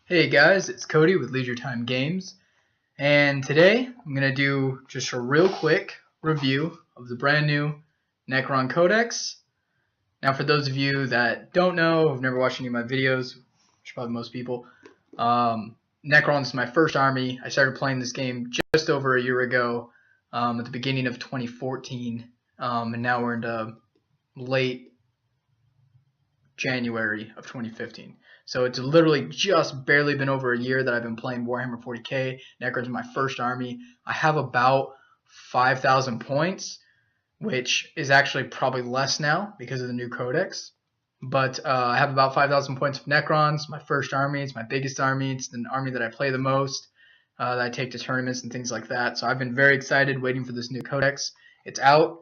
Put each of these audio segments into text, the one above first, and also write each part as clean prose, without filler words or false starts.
Hey guys, it's Cody with Leisure Time Games, and today I'm going to do just a real quick review of the brand new Necron Codex. Now for those of you that don't know, have never watched any of my videos, which is probably most people, Necron is my first army. I started playing this game just over a year ago at the beginning of 2014, and now we're into late January of 2015. So it's literally just barely been over a year that I've been playing Warhammer 40k. Necron's my first army. I have about 5,000 points, which is actually probably less now because of the new codex. But I have about 5,000 points of Necrons. My first army. It's my biggest army. It's the army that I play the most, that I take to tournaments and things like that. So I've been very excited waiting for this new codex. It's out.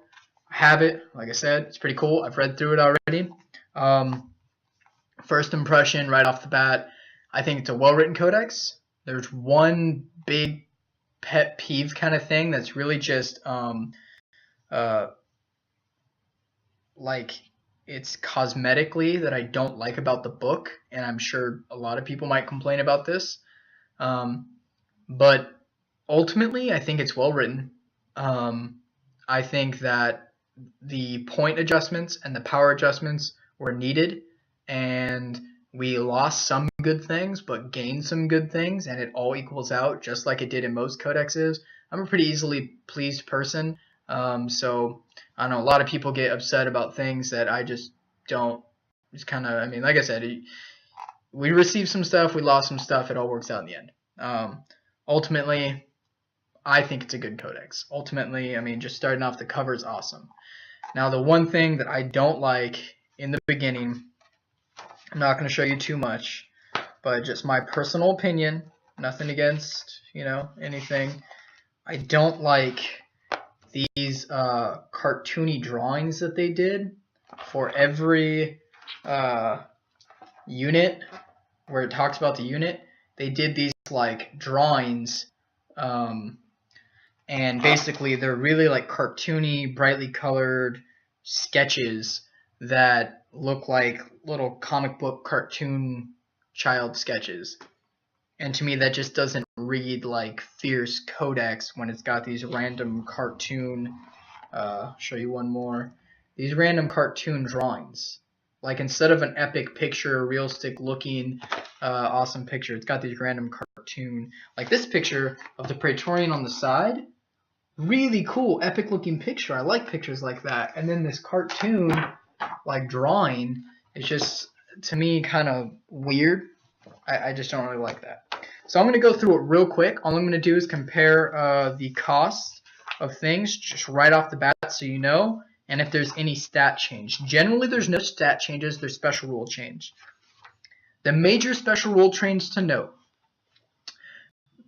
I have it. Like I said, it's pretty cool. I've read through it already. First impression right off the bat, I think it's a well-written codex. There's one big pet peeve kind of thing that's really just like it's cosmetically that I don't like about the book, and I'm sure a lot of people might complain about this. But ultimately, I think it's well written. I think that the point adjustments and the power adjustments were needed, and we lost some good things but gained some good things, and it all equals out just like it did in most codexes. I'm a pretty easily pleased person, so I know a lot of people get upset about things that I just don't. It's kind of, I mean, like I said, we received some stuff, we lost some stuff, it all works out in the end. Ultimately, I think it's a good codex. Ultimately, I mean, just starting off, the cover is awesome. Now, the one thing that I don't like in the beginning, I'm not going to show you too much, but just my personal opinion, nothing against, anything. I don't like these cartoony drawings that they did for every unit where it talks about the unit. They did these like drawings, and basically they're really like cartoony, brightly colored sketches that look like little comic book cartoon child sketches. And to me, that just doesn't read like fierce codex when it's got these random cartoon, show you one more, these random cartoon drawings. Like instead of an epic picture, realistic looking, awesome picture, it's got these random cartoon, like this picture of the Praetorian on the side. Really cool, epic looking picture. I like pictures like that. And then this cartoon like drawing is just, to me, kind of weird. I just don't really like that. So I'm going to go through it real quick. All I'm going to do is compare the cost of things just right off the bat so you know, and if there's any stat change. Generally, there's no stat changes. There's special rule change. The major special rule change to note.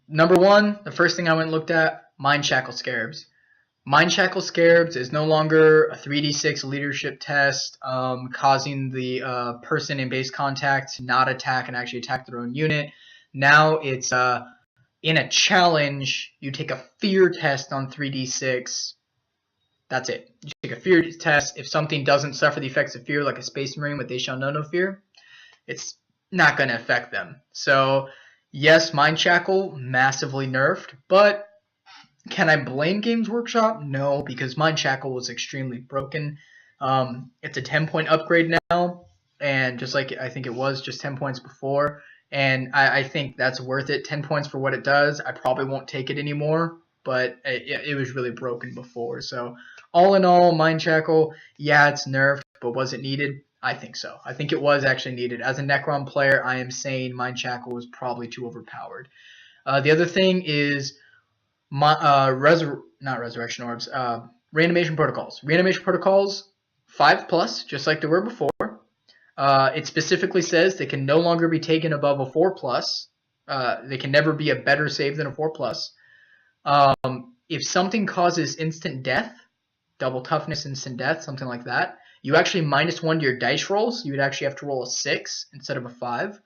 Number one, the first thing I went and looked at, Mind Shackle Scarabs. Mind Shackle Scarabs is no longer a 3d6 leadership test, causing the person in base contact to not attack and actually attack their own unit. Now it's in a challenge, you take a fear test on 3d6. That's it. You take a fear test. If something doesn't suffer the effects of fear, like a Space Marine with They Shall Know No Fear, it's not going to affect them. So, yes, Mind Shackle, massively nerfed, but can I blame Games Workshop? No, because Mind Shackle was extremely broken. It's a 10-point upgrade now, and just like I think it was just 10 points before, and I think that's worth it. 10 points for what it does. I probably won't take it anymore, but it was really broken before. So all in all, Mind Shackle, yeah, it's nerfed, but was it needed? I think so. I think it was actually needed. As a Necron player, I am saying Mind Shackle was probably too overpowered. The other thing is resurrection orbs, reanimation protocols. Reanimation protocols 5+, just like they were before. It specifically says they can no longer be taken above a 4+. They can never be a better save than a 4+. If something causes instant death, double toughness, instant death, something like that, you actually -1 to your dice rolls. You would actually have to roll a 6 instead of a 5.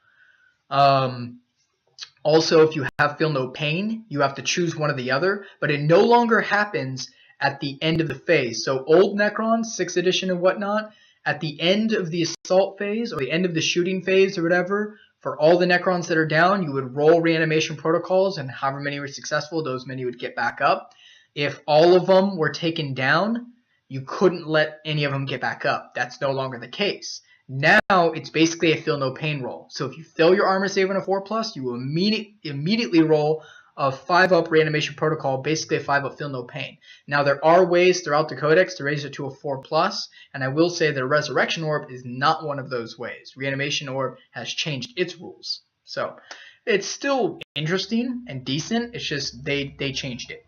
Also, if you have feel no pain, you have to choose one or the other, but it no longer happens at the end of the phase. So old Necron, 6th edition and whatnot, at the end of the assault phase or the end of the shooting phase or whatever, For all the Necrons that are down, you would roll reanimation protocols, and however many were successful, those many would get back up. If all of them were taken down, you couldn't let any of them get back up. That's no longer the case. Now it's basically a feel no pain roll. So if you fail your armor save on a 4+, you will immediately roll a 5-up reanimation protocol, basically a 5-up feel no pain. Now there are ways throughout the codex to raise it to a 4+, and I will say that resurrection orb is not one of those ways. Reanimation orb has changed its rules. So it's still interesting and decent, it's just they changed it.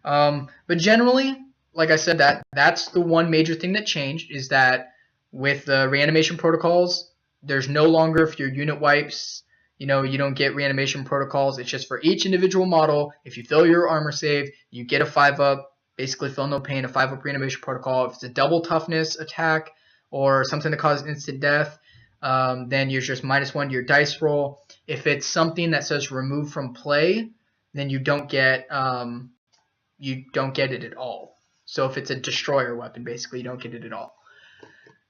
But generally, like I said, that's the one major thing that changed, is that with the reanimation protocols, there's no longer, if your unit wipes, you don't get reanimation protocols. It's just for each individual model. If you fail your armor save, you get a 5-up, basically feel no pain, a 5-up reanimation protocol. If it's a double toughness attack or something that causes instant death, then you're just -1 to your dice roll. If it's something that says remove from play, then you don't get it at all. So if it's a destroyer weapon, basically, you don't get it at all.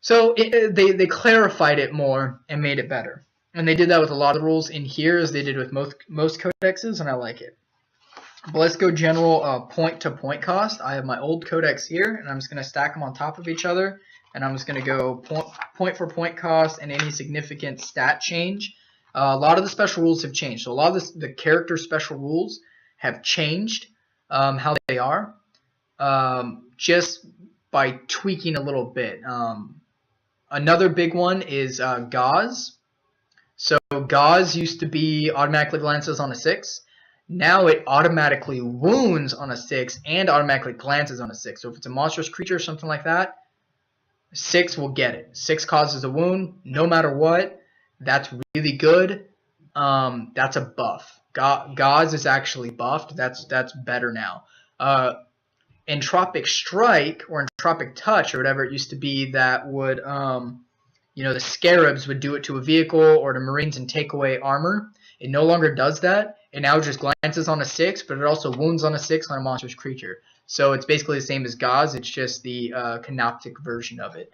So they clarified it more and made it better. And they did that with a lot of the rules in here, as they did with most codexes, and I like it. But let's go general point-to-point cost. I have my old codex here, and I'm just going to stack them on top of each other. And I'm just going to go point-for-point cost and any significant stat change. A lot of the special rules have changed. So a lot of the character special rules have changed how they are, just by tweaking a little bit. Another big one is gauze. So gauze used to be automatically glances on a 6. Now it automatically wounds on a 6 and automatically glances on a 6. So if it's a monstrous creature or something like that, 6 will get it. 6 causes a wound no matter what. That's really good. That's a buff. Gauze is actually buffed. That's better now. Entropic Strike or Entropic Touch or whatever it used to be, that would, the Scarabs would do it to a vehicle or to Marines and take away armor. It no longer does that. It now just glances on a 6, but it also wounds on a 6 on a monstrous creature. So it's basically the same as Gauze. It's just the canoptic version of it.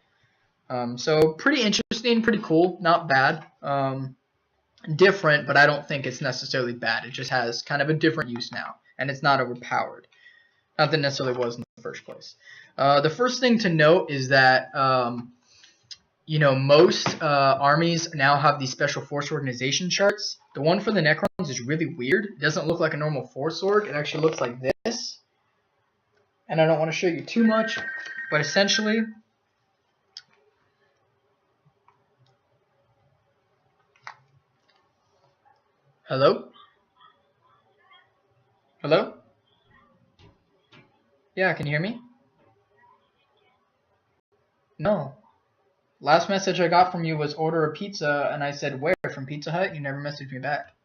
So pretty interesting, pretty cool, not bad. Different, but I don't think it's necessarily bad. It just has kind of a different use now, and it's not overpowered. Not that it necessarily was in the first place. The first thing to note is that most armies now have these special force organization charts. The one for the Necrons is really weird. It doesn't look like a normal force org. It actually looks like this. And I don't want to show you too much, but essentially, hello? Hello? Yeah, can you hear me? No. Last message I got from you was order a pizza, and I said where? From Pizza Hut? You never messaged me back.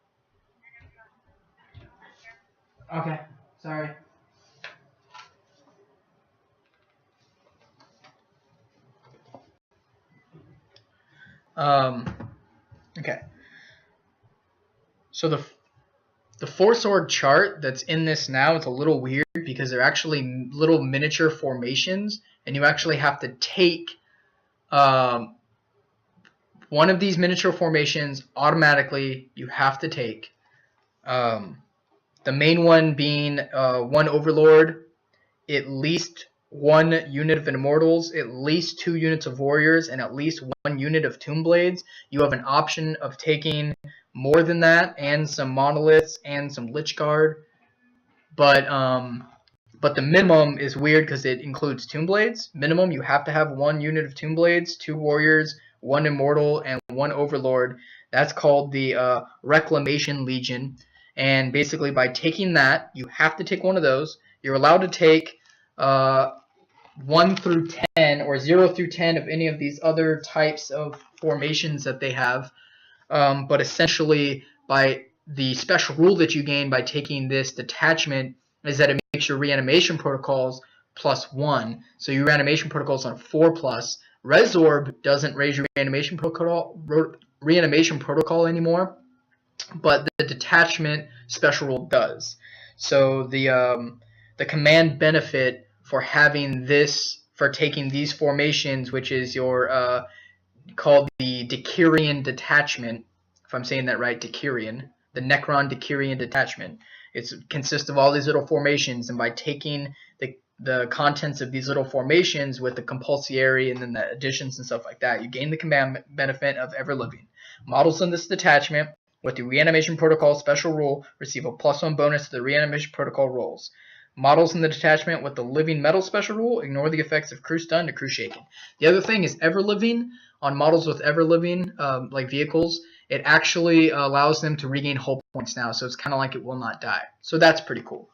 Okay, sorry. Okay. So the Force Org chart that's in this now, it's a little weird because they're actually little miniature formations, and you actually have to take one of these miniature formations automatically. You have to take the main one being one Overlord, at least 1 unit of Immortals, at least 2 units of Warriors, and at least 1 unit of Tomb Blades. You have an option of taking more than that, and some Monoliths and some Lich Guard. But the minimum is weird because it includes Tomb Blades. Minimum, you have to have 1 unit of Tomb Blades, 2 Warriors, 1 Immortal, and 1 Overlord. That's called the Reclamation Legion. And basically, by taking that, you have to take one of those. You're allowed to take 1 through 10 or 0 through 10 of any of these other types of formations that they have. But essentially, by the special rule that you gain by taking this detachment is that it makes your reanimation protocols +1. So your reanimation protocols on 4+. Resorb doesn't raise your reanimation protocol anymore, but the detachment special rule does. So the command benefit for having this, for taking these formations, which is your called the Decurion detachment if I'm saying that right, Decurion, the Necron Decurion detachment. It consists of all these little formations, and by taking the contents of these little formations with the compulsory and then the additions and stuff like that, you gain the command benefit of ever living. Models in this detachment with the reanimation protocol special rule receive a +1 bonus to the reanimation protocol rolls. Models in the detachment with the living metal special rule ignore the effects of crew stun to crew shaken. The other thing is ever living on models with ever living like vehicles. It actually allows them to regain hull points now, so it's kind of like it will not die. So that's pretty cool.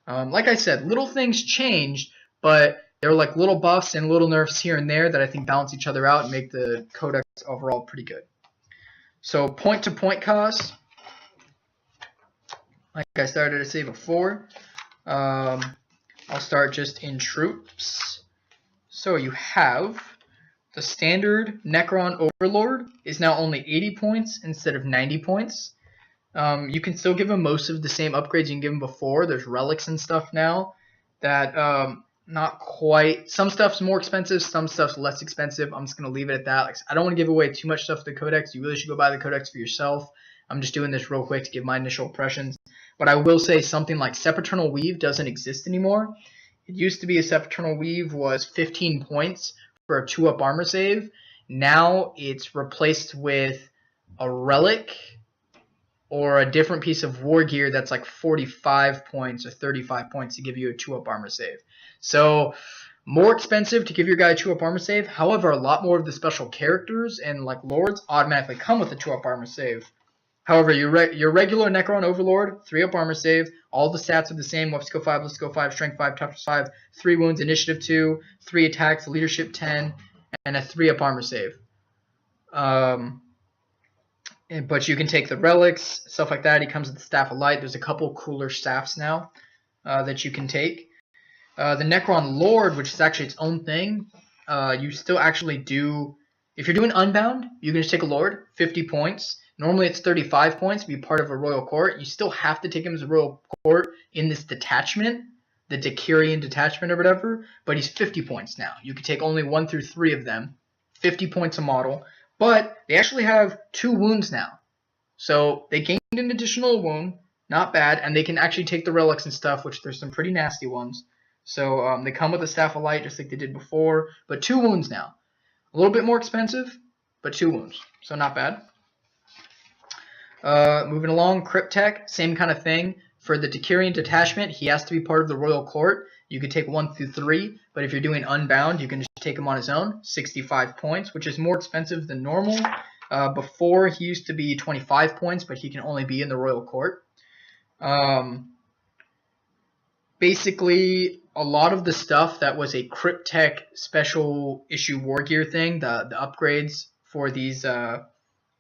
Like I said, little things changed, but they're like little buffs and little nerfs here and there that I think balance each other out and make the codex overall pretty good. So point-to-point cost, like I started to say before, I'll start just in troops. So you have the standard Necron Overlord is now only 80 points instead of 90 points. You can still give him most of the same upgrades you can give him before. There's relics and stuff now that not quite. Some stuff's more expensive, some stuff's less expensive. I'm just going to leave it at that. Like, I don't want to give away too much stuff to the codex. You really should go buy the codex for yourself. I'm just doing this real quick to give my initial impressions. But I will say something like Sempiternal Weave doesn't exist anymore. It used to be a Sempiternal Weave was 15 points for a 2-up armor save. Now it's replaced with a relic or a different piece of war gear that's like 45 points or 35 points to give you a 2-up armor save. So more expensive to give your guy a 2-up armor save. However, a lot more of the special characters and like lords automatically come with a 2-up armor save. However, your regular Necron Overlord, 3-up armor save, all the stats are the same. Weapon skill 5, skill 5, strength 5, toughness 5, 3 wounds, initiative 2, 3 attacks, leadership 10, and a 3-up armor save. But you can take the relics, stuff like that. He comes with the Staff of Light. There's a couple cooler staffs now that you can take. The Necron Lord, which is actually its own thing, you still actually do. If you're doing Unbound, you can just take a Lord, 50 points. Normally it's 35 points to be part of a Royal Court. You still have to take him as a Royal Court in this detachment, the Decurion detachment or whatever, but he's 50 points now. You can take only 1 through 3 of them, 50 points a model. But they actually have 2 wounds now. So they gained an additional wound, not bad, and they can actually take the relics and stuff, which there's some pretty nasty ones. So they come with a Staff of Light just like they did before, but 2 wounds now. A little bit more expensive, but 2 wounds, so not bad. Moving along, Cryptek, same kind of thing. For the Decurion detachment, he has to be part of the Royal Court. You could take 1 through 3, but if you're doing Unbound, you can just take him on his own, 65 points, which is more expensive than normal. Before, he used to be 25 points, but he can only be in the Royal Court. Basically, a lot of the stuff that was a Cryptek special issue war gear thing, the upgrades for these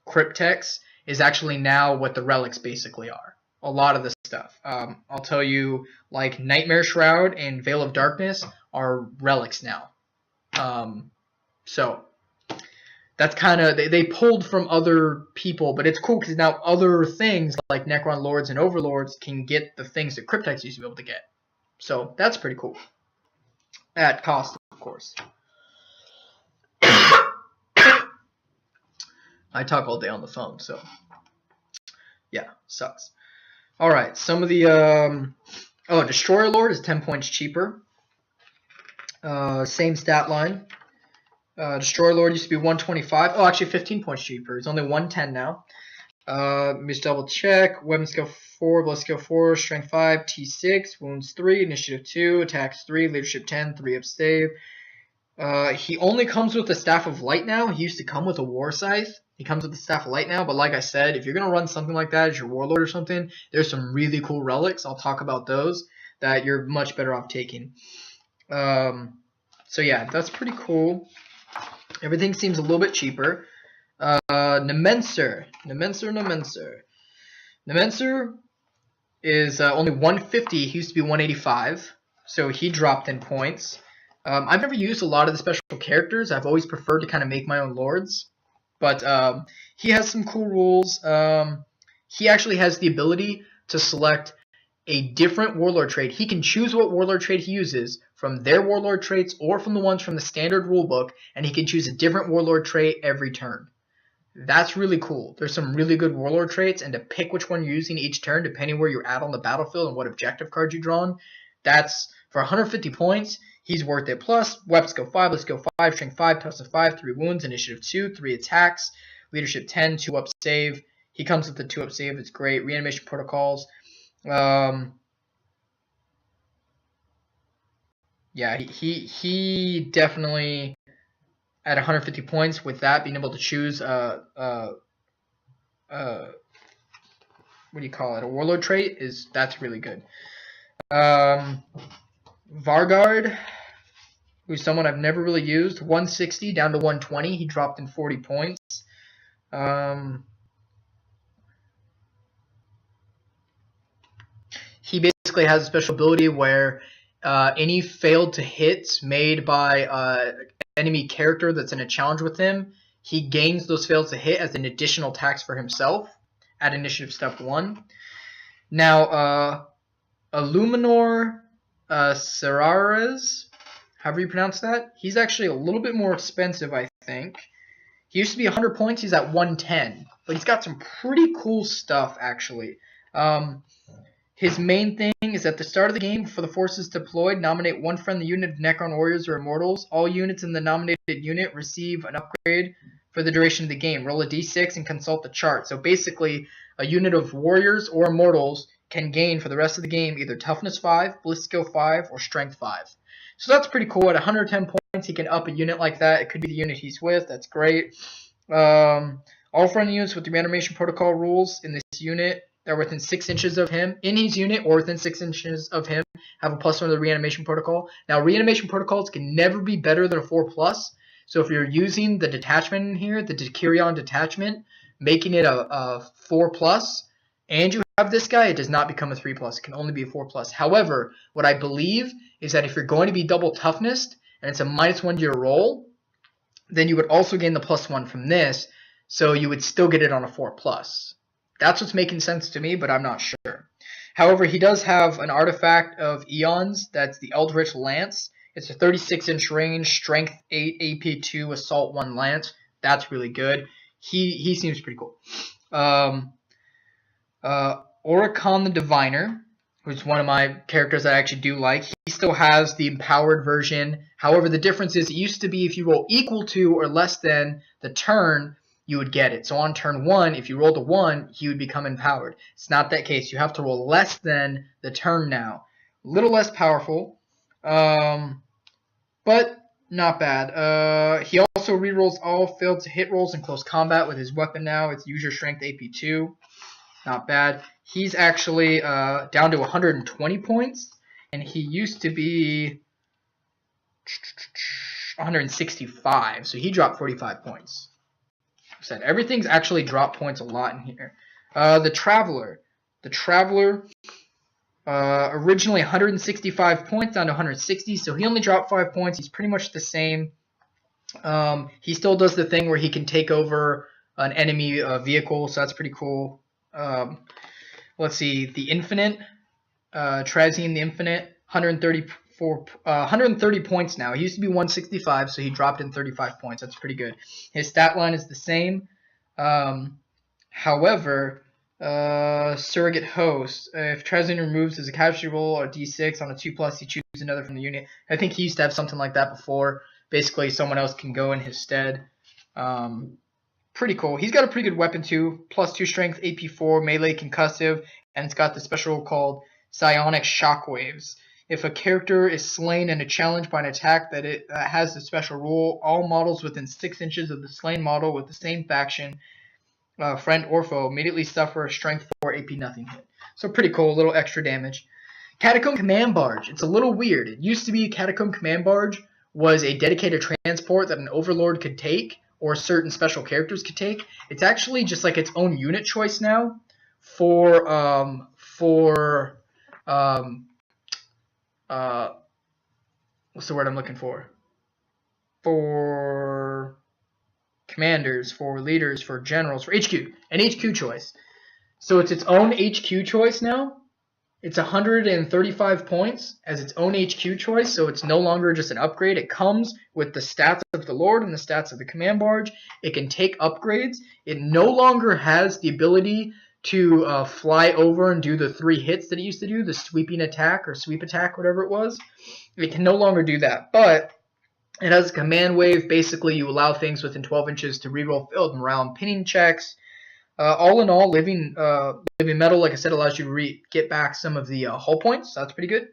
Crypteks, is actually now what the relics basically are. A lot of the stuff. I'll tell you, like Nightmare Shroud and Veil of Darkness are relics now. So that's kind of, they pulled from other people, but it's cool because now other things like Necron Lords and Overlords can get the things that Crypteks used to be able to get. So that's pretty cool. At cost, of course. I talk all day on the phone, so yeah, sucks. Alright, some of the, Destroyer Lord is 10 points cheaper. Same stat line. Destroyer Lord used to be 125. Oh, actually 15 points cheaper. It's only 110 now. Let me just double check. Weapon skill 4, blood skill 4, strength 5, T6, wounds 3, initiative 2, attacks 3, leadership 10, 3-up save. He only comes with the Staff of Light now. He used to come with a War Scythe. He comes with the Staff of Light now, but like I said, if you're going to run something like that as your Warlord or something, there's some really cool relics. I'll talk about those that you're much better off taking. So yeah, that's pretty cool. Everything seems a little bit cheaper. Nemenser is only 150. He used to be 185, so he dropped in points. I've never used a lot of the special characters. I've always preferred to kind of make my own lords. But he has some cool rules. He actually has the ability to select a different warlord trait. He can choose what warlord trait he uses from their warlord traits or from the ones from the standard rulebook, and he can choose a different warlord trait every turn. That's really cool. There's some really good warlord traits, and to pick which one you're using each turn, depending where you're at on the battlefield and what objective cards you've drawn, that's for 150 points. He's worth it. Plus, weapons go 5, let's go 5, strength 5, toughness 5, 3 wounds, initiative 2, 3 attacks, leadership 10, 2 up save. He comes with the 2 up save. It's great. Reanimation protocols. Yeah, he definitely at 150 points with that being able to choose what do you call it, a warlord trait, that's really good. Vargard, who's someone I've never really used, 160 down to 120. He dropped in 40 points. He basically has a special ability where any failed to hits made by enemy character that's in a challenge with him, he gains those fails to hit as an additional tax for himself at initiative step 1. Now, Illuminor Serrares, however you pronounce that, he's actually a little bit more expensive, I think. He used to be 100 points, he's at 110, but he's got some pretty cool stuff, actually. His main thing is at the start of the game, before the force is deployed, nominate one friendly unit of Necron Warriors or Immortals. All units in the nominated unit receive an upgrade for the duration of the game. Roll a d6 and consult the chart. So basically, a unit of Warriors or Immortals can gain for the rest of the game either Toughness 5, Ballistic Skill 5, or Strength 5. So that's pretty cool. At 110 points, he can up a unit like that. It could be the unit he's with. That's great. All friendly units with the reanimation protocol rules in this unit that are within 6 inches of him, in his unit or within 6 inches of him, have a +1 to the reanimation protocol. Now, reanimation protocols can never be better than a 4+. So if you're using the detachment in here, the Decurion detachment, making it a 4+, and you have this guy, it does not become a 3+. It can only be a 4+. However, what I believe is that if you're going to be double toughness, and it's a -1 to your roll, then you would also gain the +1 from this, so you would still get it on a 4+. That's what's making sense to me, but I'm not sure. However, he does have an artifact of Eons. That's the Eldritch Lance. It's a 36-inch range, strength 8, AP 2, assault 1 lance. That's really good. He seems pretty cool. Oricon the Diviner, who's one of my characters that I actually do like. He still has the empowered version. However, the difference is it used to be if you roll equal to or less than the turn, you would get it. So on turn 1, if you rolled a 1, he would become empowered. It's not that case. You have to roll less than the turn now. A little less powerful, but not bad. He also rerolls all failed to hit rolls in close combat with his weapon now. It's use your strength AP 2. Not bad. He's actually down to 120 points, and he used to be 165, so he dropped 45 points. Said everything's actually dropped points a lot in here. The Traveler, originally 165 points down to 160, so he only dropped 5 points. He's pretty much the same. He still does the thing where he can take over an enemy vehicle, so that's pretty cool. Let's see, the Infinite, Trazine the Infinite, 130 points now. He used to be 165, so he dropped in 35 points. That's pretty good. His stat line is the same. However, Surrogate Host, if Trazine removes his casualty roll or d6 on a 2+, he chooses another from the unit. I think he used to have something like that before. Basically, someone else can go in his stead. Pretty cool. He's got a pretty good weapon too. +2 strength, AP 4, melee concussive, and it's got the special called Psionic Shockwaves. If a character is slain in a challenge by an attack that it has the special rule, all models within 6 inches of the slain model with the same faction, friend or foe, immediately suffer a strength 4 AP nothing hit. So pretty cool, a little extra damage. Catacomb Command Barge. It's a little weird. It used to be Catacomb Command Barge was a dedicated transport that an overlord could take, or certain special characters could take. It's actually just like its own unit choice now for what's the word I'm looking for? For commanders, for leaders, for generals, for HQ. An HQ choice. So it's its own HQ choice now. It's 135 points as its own HQ choice, so it's no longer just an upgrade. It comes with the stats of the Lord and the stats of the command barge. It can take upgrades. It no longer has the ability to fly over and do the 3 hits that it used to do, the sweeping attack or sweep attack, whatever it was. It can no longer do that, but it has a command wave. Basically, you allow things within 12 inches to reroll field morale and pinning checks. All in all, living metal, like I said, allows you to get back some of the hull points. So that's pretty good.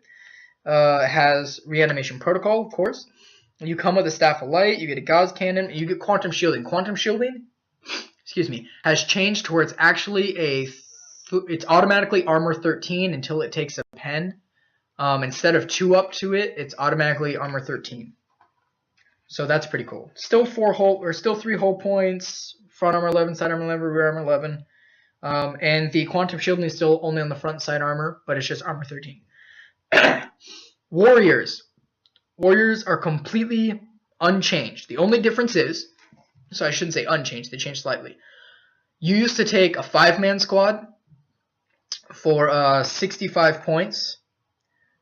It has reanimation protocol, of course. You come with a staff of light. You get a gauze cannon. And you get quantum shielding. Quantum shielding, has changed to where it's actually it's automatically armor 13 until it takes a pen. Instead of 2 up to it, it's automatically armor 13. So that's pretty cool. Still 3 hull points. Front armor 11, side armor 11, rear armor 11. And the quantum shielding is still only on the front side armor, but it's just armor 13. Warriors. Warriors are completely unchanged. The only difference is, so I shouldn't say unchanged, they changed slightly. You used to take a 5-man squad for 65 points.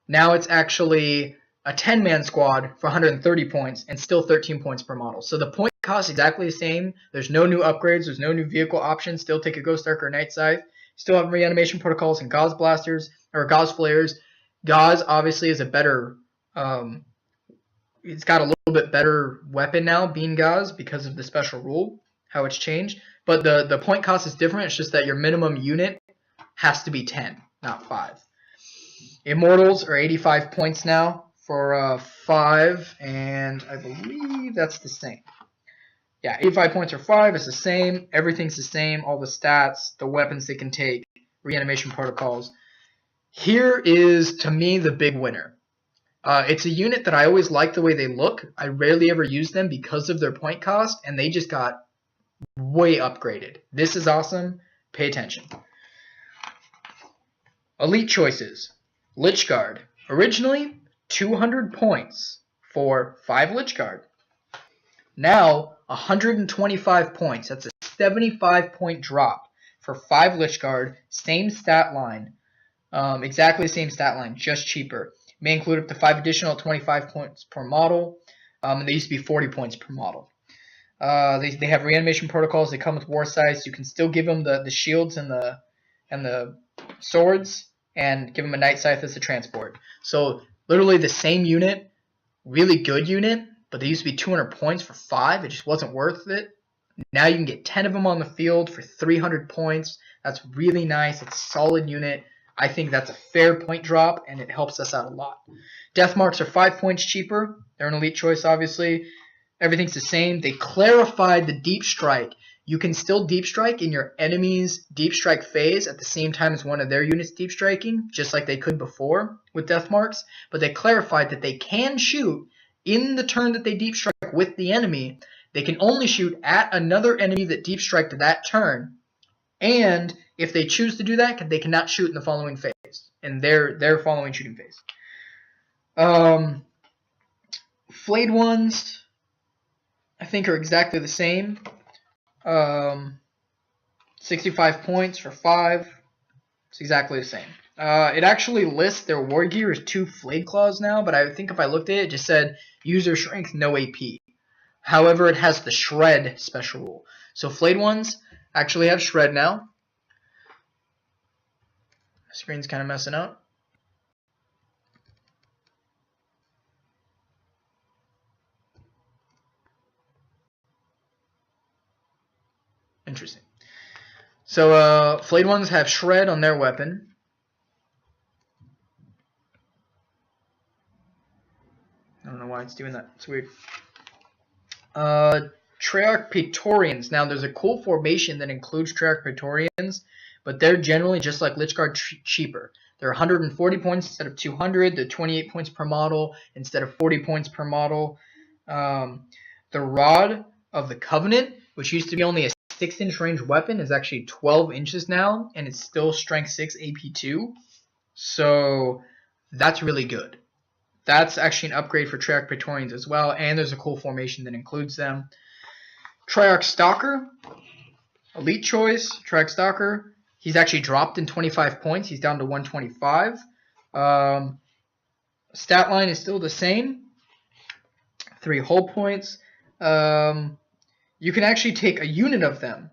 Now it's actually a 10-man squad for 130 points and still 13 points per model. So the point cost is exactly the same. There's no new upgrades. There's no new vehicle options. Still take a Ghost Arc or a Night Scythe. Still have reanimation protocols and gauze blasters or gauze flares. Gauze obviously is a better. It's got a little bit better weapon now, being gauze, because of the special rule, how it's changed. But the point cost is different. It's just that your minimum unit has to be 10, not 5. Immortals are 85 points now for 5, and I believe that's the same. Yeah, 85 points for 5 is the same. Everything's the same. All the stats, the weapons they can take, reanimation protocols. Here is, to me, the big winner. It's a unit that I always like the way they look. I rarely ever use them because of their point cost, and they just got way upgraded. This is awesome. Pay attention. Elite choices. Lich Guard. Originally, 200 points for 5 Lich Guard. Now, 125 points. That's a 75-point drop for 5 Lich Guard. Same stat line. Exactly the same stat line, just cheaper. May include up to 5 additional 25 points per model. And they used to be 40 points per model. They have reanimation protocols. They come with war size. You can still give them the shields and the swords, and give them a Night Scythe as a transport. So literally the same unit, really good unit, but they used to be 200 points for 5. It just wasn't worth it. Now you can get 10 of them on the field for 300 points. That's really nice. It's a solid unit. I think that's a fair point drop, and it helps us out a lot. Death Marks are 5 points cheaper. They're an elite choice, obviously. Everything's the same. They clarified the Deep Strike. You can still Deep Strike in your enemy's Deep Strike phase at the same time as one of their units Deep Striking, just like they could before with Death Marks. But they clarified that they can shoot in the turn that they Deep Strike with the enemy. They can only shoot at another enemy that Deep Striked that turn. And if they choose to do that, they cannot shoot in the following phase, in their following shooting phase. Flayed ones, I think, are exactly the same. 65 points for 5. It's exactly the same. It actually lists their war gear as 2 Flayed Claws now, but I think if I looked at it, it just said user strength, no AP. However, it has the Shred special rule. So Flayed ones actually have Shred now. Screen's kind of messing up. Interesting. So Flayed ones have Shred on their weapon. I don't know why it's doing that. It's weird. Treyarch Praetorians. Now, there's a cool formation that includes Treyarch Praetorians, but they're generally just like Lich Guard cheaper. They're 140 points instead of 200. They're 28 points per model instead of 40 points per model. The Rod of the Covenant, which used to be only a 6-inch range weapon, is actually 12 inches now, and it's still Strength 6 AP 2. So that's really good. That's actually an upgrade for Treyarch Praetorians as well, and there's a cool formation that includes them. Treyarch Stalker, elite choice. Treyarch Stalker. He's actually dropped in 25 points. He's down to 125. Stat line is still the same. 3 hull points. You can actually take a unit of them,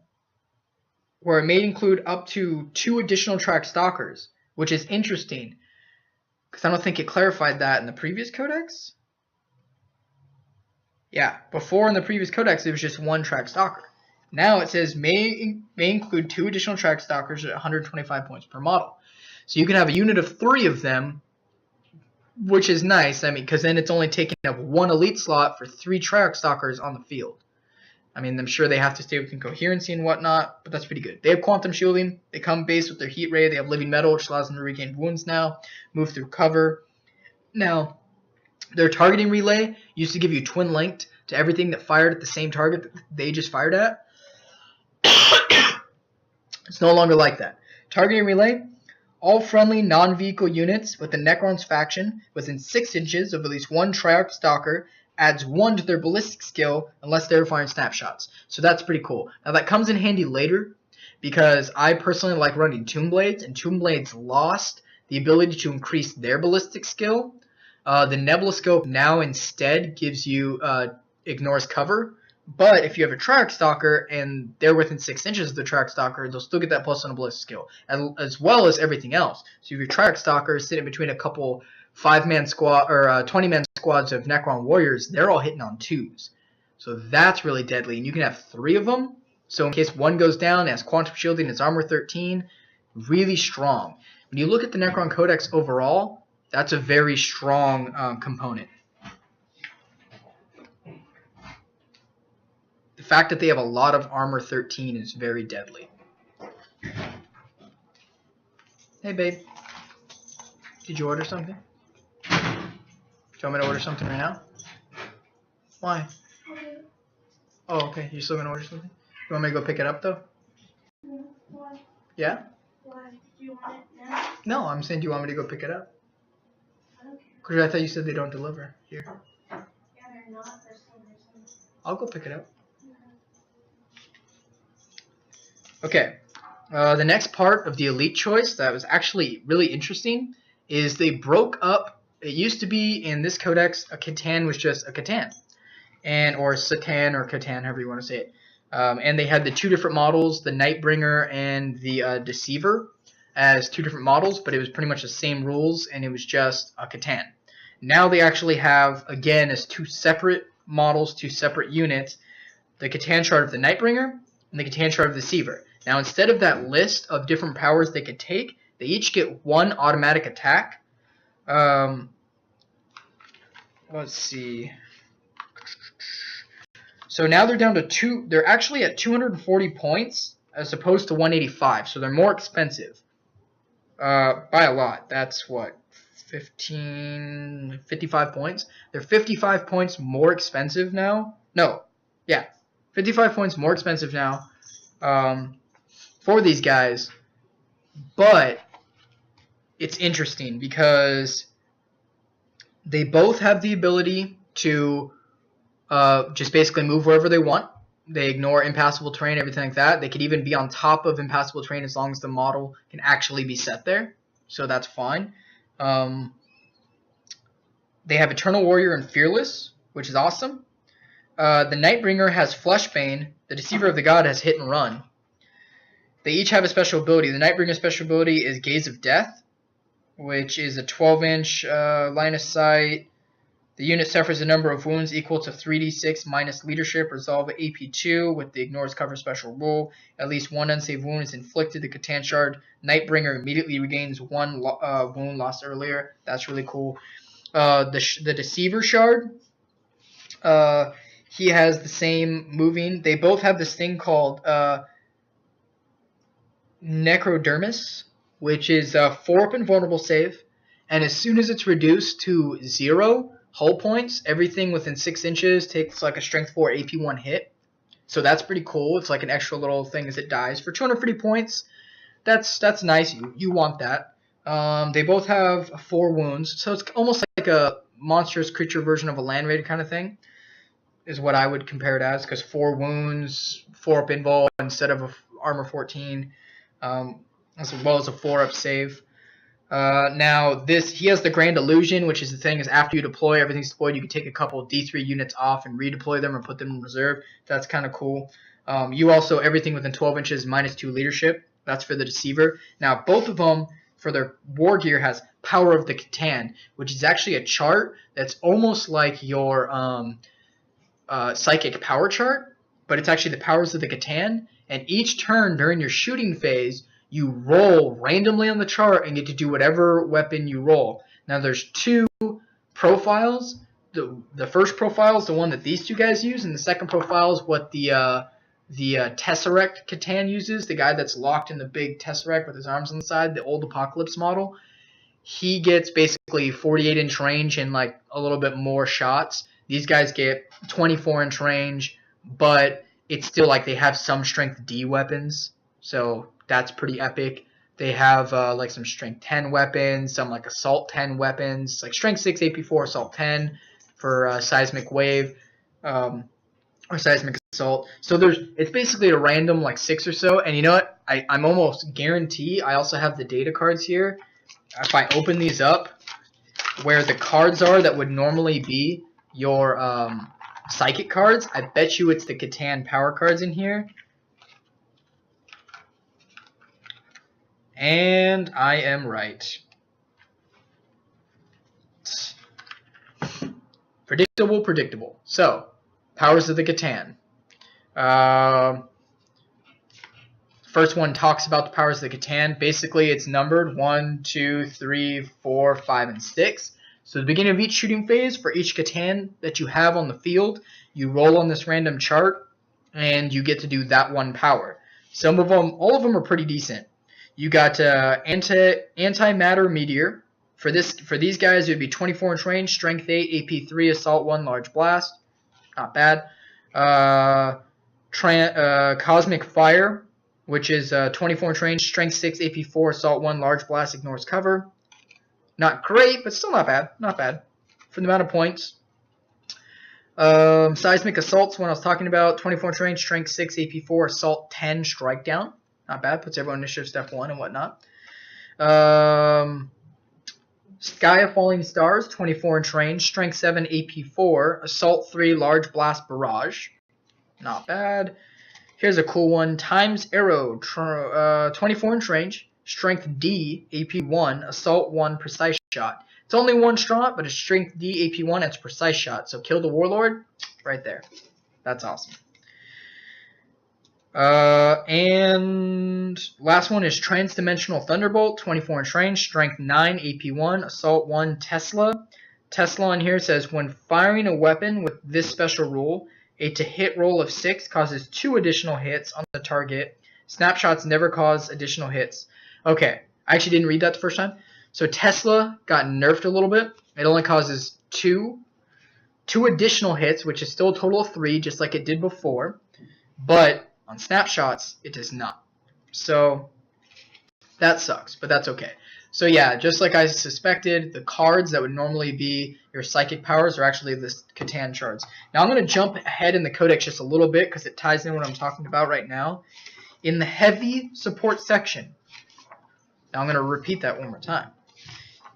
where it may include up to 2 additional track stalkers, which is interesting, because I don't think it clarified that in the previous codex. Yeah, before in the previous codex, it was just 1 track stalker. Now it says may include 2 additional track stalkers at 125 points per model. So you can have a unit of 3 of them, which is nice. I mean, because then it's only taking up 1 elite slot for 3 track stalkers on the field. I mean, I'm sure they have to stay within coherency and whatnot, but that's pretty good. They have quantum shielding. They come based with their heat ray. They have living metal, which allows them to regain wounds now, move through cover. Now, their targeting relay used to give you twin linked to everything that fired at the same target that they just fired at. It's no longer like that. Targeting relay, all friendly non-vehicle units with the Necron's faction within 6 inches of at least 1 track stalker adds 1 to their ballistic skill unless they're firing snapshots. So that's pretty cool. Now that comes in handy later, because I personally like running Tomb Blades, and Tomb Blades lost the ability to increase their ballistic skill. The Nebula Scope now instead gives you ignores cover, but if you have a track stalker and they're within 6 inches of the track stalker, they'll still get that plus on a ballistic skill, as well as everything else. So if your track stalker is sitting between a couple 5-man squad or 20-man squads of Necron warriors, they're all hitting on 2s. So that's really deadly, and you can have 3 of them. So in case one goes down, it has quantum shielding, it's armor 13, really strong. When you look at the Necron Codex overall, that's a very strong component. The fact that they have a lot of armor 13 is very deadly. Hey babe, did you order something? Do you want me to order something right now? Why? Oh, okay. You're still gonna order something? You want me to go pick it up though? Why? Yeah? Why? Do you want it now? No, I'm saying, do you want me to go pick it up? I don't care. Because I thought you said they don't deliver here. Yeah, they're not. They're still missing. I'll go pick it up. Yeah. Okay. The next part of the elite choice that was actually really interesting is they broke up. It used to be in this codex, a Catan was just a Catan, or Satan or Catan, however you want to say it. And they had the 2 different models, the Nightbringer and the Deceiver, as 2 different models, but it was pretty much the same rules, and it was just a Catan. Now they actually have, again, as 2 separate models, 2 separate units, the Catan shard of the Nightbringer and the Catan shard of the Deceiver. Now, instead of that list of different powers they could take, they each get 1 automatic attack. Let's see. So now they're down to 2. They're actually at 240 points as opposed to 185. So they're more expensive by a lot. That's what, 55 points. They're 55 points more expensive now. No, yeah, 55 points more expensive now for these guys. But it's interesting because they both have the ability to just basically move wherever they want. They ignore impassable terrain, everything like that. They could even be on top of impassable terrain as long as the model can actually be set there. So that's fine. They have Eternal Warrior and Fearless, which is awesome. The Nightbringer has Fleshbane. The Deceiver of the God has Hit and Run. They each have a special ability. The Nightbringer's special ability is Gaze of Death, which is a 12-inch line of sight. The unit suffers a number of wounds equal to 3d6 minus leadership. Resolve AP2 with the Ignores Cover special rule. At least 1 unsaved wound is inflicted. The Catan shard Nightbringer immediately regains 1 wound lost earlier. That's really cool. The Deceiver shard, he has the same moving. They both have this thing called Necrodermis, which is a 4-up invulnerable save. And as soon as it's reduced to 0 hull points, everything within 6 inches takes like a strength 4 AP1 hit. So that's pretty cool. It's like an extra little thing as it dies. For 250 points, that's nice. You want that. They both have 4 wounds. So it's almost like a monstrous creature version of a land raider kind of thing, is what I would compare it as, because 4 wounds, 4-up invul instead of armor 14. as well as a 4-up save. Now he has the Grand Illusion, which is the thing is after you deploy, everything's deployed, you can take a couple D3 units off and redeploy them or put them in reserve. That's kind of cool. You also, everything within 12 inches, -2 leadership. That's for the Deceiver. Now, both of them, for their war gear, has Power of the Catan, which is actually a chart that's almost like your Psychic Power chart, but it's actually the Powers of the Catan. And each turn during your shooting phase, you roll randomly on the chart and get to do whatever weapon you roll. Now, there's 2 profiles. The first profile is the one that these 2 guys use, and the second profile is what the Tesseract Catan uses, the guy that's locked in the big Tesseract with his arms on the side, the old Apocalypse model. He gets basically 48-inch range and like a little bit more shots. These guys get 24-inch range, but it's still like they have some strength D weapons, so that's pretty epic. They have like some strength 10 weapons, some like assault 10 weapons, like strength 6 AP4 assault 10 for seismic wave or seismic assault. So it's basically a random like 6 or so. And you know what? I'm almost guarantee I also have the data cards here. If I open these up, where the cards are that would normally be your psychic cards, I bet you it's the Catan power cards in here. And I am right. Predictable. So, Powers of the Catan. First one talks about the Powers of the Catan. Basically, it's numbered 1, 2, 3, 4, 5, and 6. So at the beginning of each shooting phase, for each Catan that you have on the field, you roll on this random chart, and you get to do that one power. Some of them, all of them are pretty decent. You got Antimatter Meteor. For these guys, it would be 24-inch range, strength 8, AP3, assault 1, large blast. Not bad. Cosmic Fire, which is 24-inch range, strength 6, AP4, assault 1, large blast, ignores cover. Not great, but still not bad. Not bad for the amount of points. Seismic Assault's one I was talking about. 24-inch range, strength 6, AP4, assault 10, strike down. Not bad. Puts everyone in initiative step 1 and whatnot. Sky of Falling Stars, 24-inch range, strength 7, AP4, assault 3, large blast barrage. Not bad. Here's a cool one. Times Arrow, 24-inch range, strength D, AP1, assault 1, precise shot. It's only 1 shot, but it's strength D, AP1, and it's precise shot. So kill the Warlord right there. That's awesome. And last one is Transdimensional Thunderbolt, 24-inch range, strength 9, AP1, assault 1, Tesla. Tesla on here says, when firing a weapon with this special rule, a to-hit roll of 6 causes 2 additional hits on the target. Snapshots never cause additional hits. Okay, I actually didn't read that the first time. So Tesla got nerfed a little bit. It only causes 2 additional hits, which is still a total of 3, just like it did before. But on snapshots, it does not. So that sucks, but that's okay. So yeah, just like I suspected, the cards that would normally be your psychic powers are actually the Catan shards. Now I'm going to jump ahead in the codex just a little bit because it ties in what I'm talking about right now. In the heavy support section, now I'm going to repeat that one more time.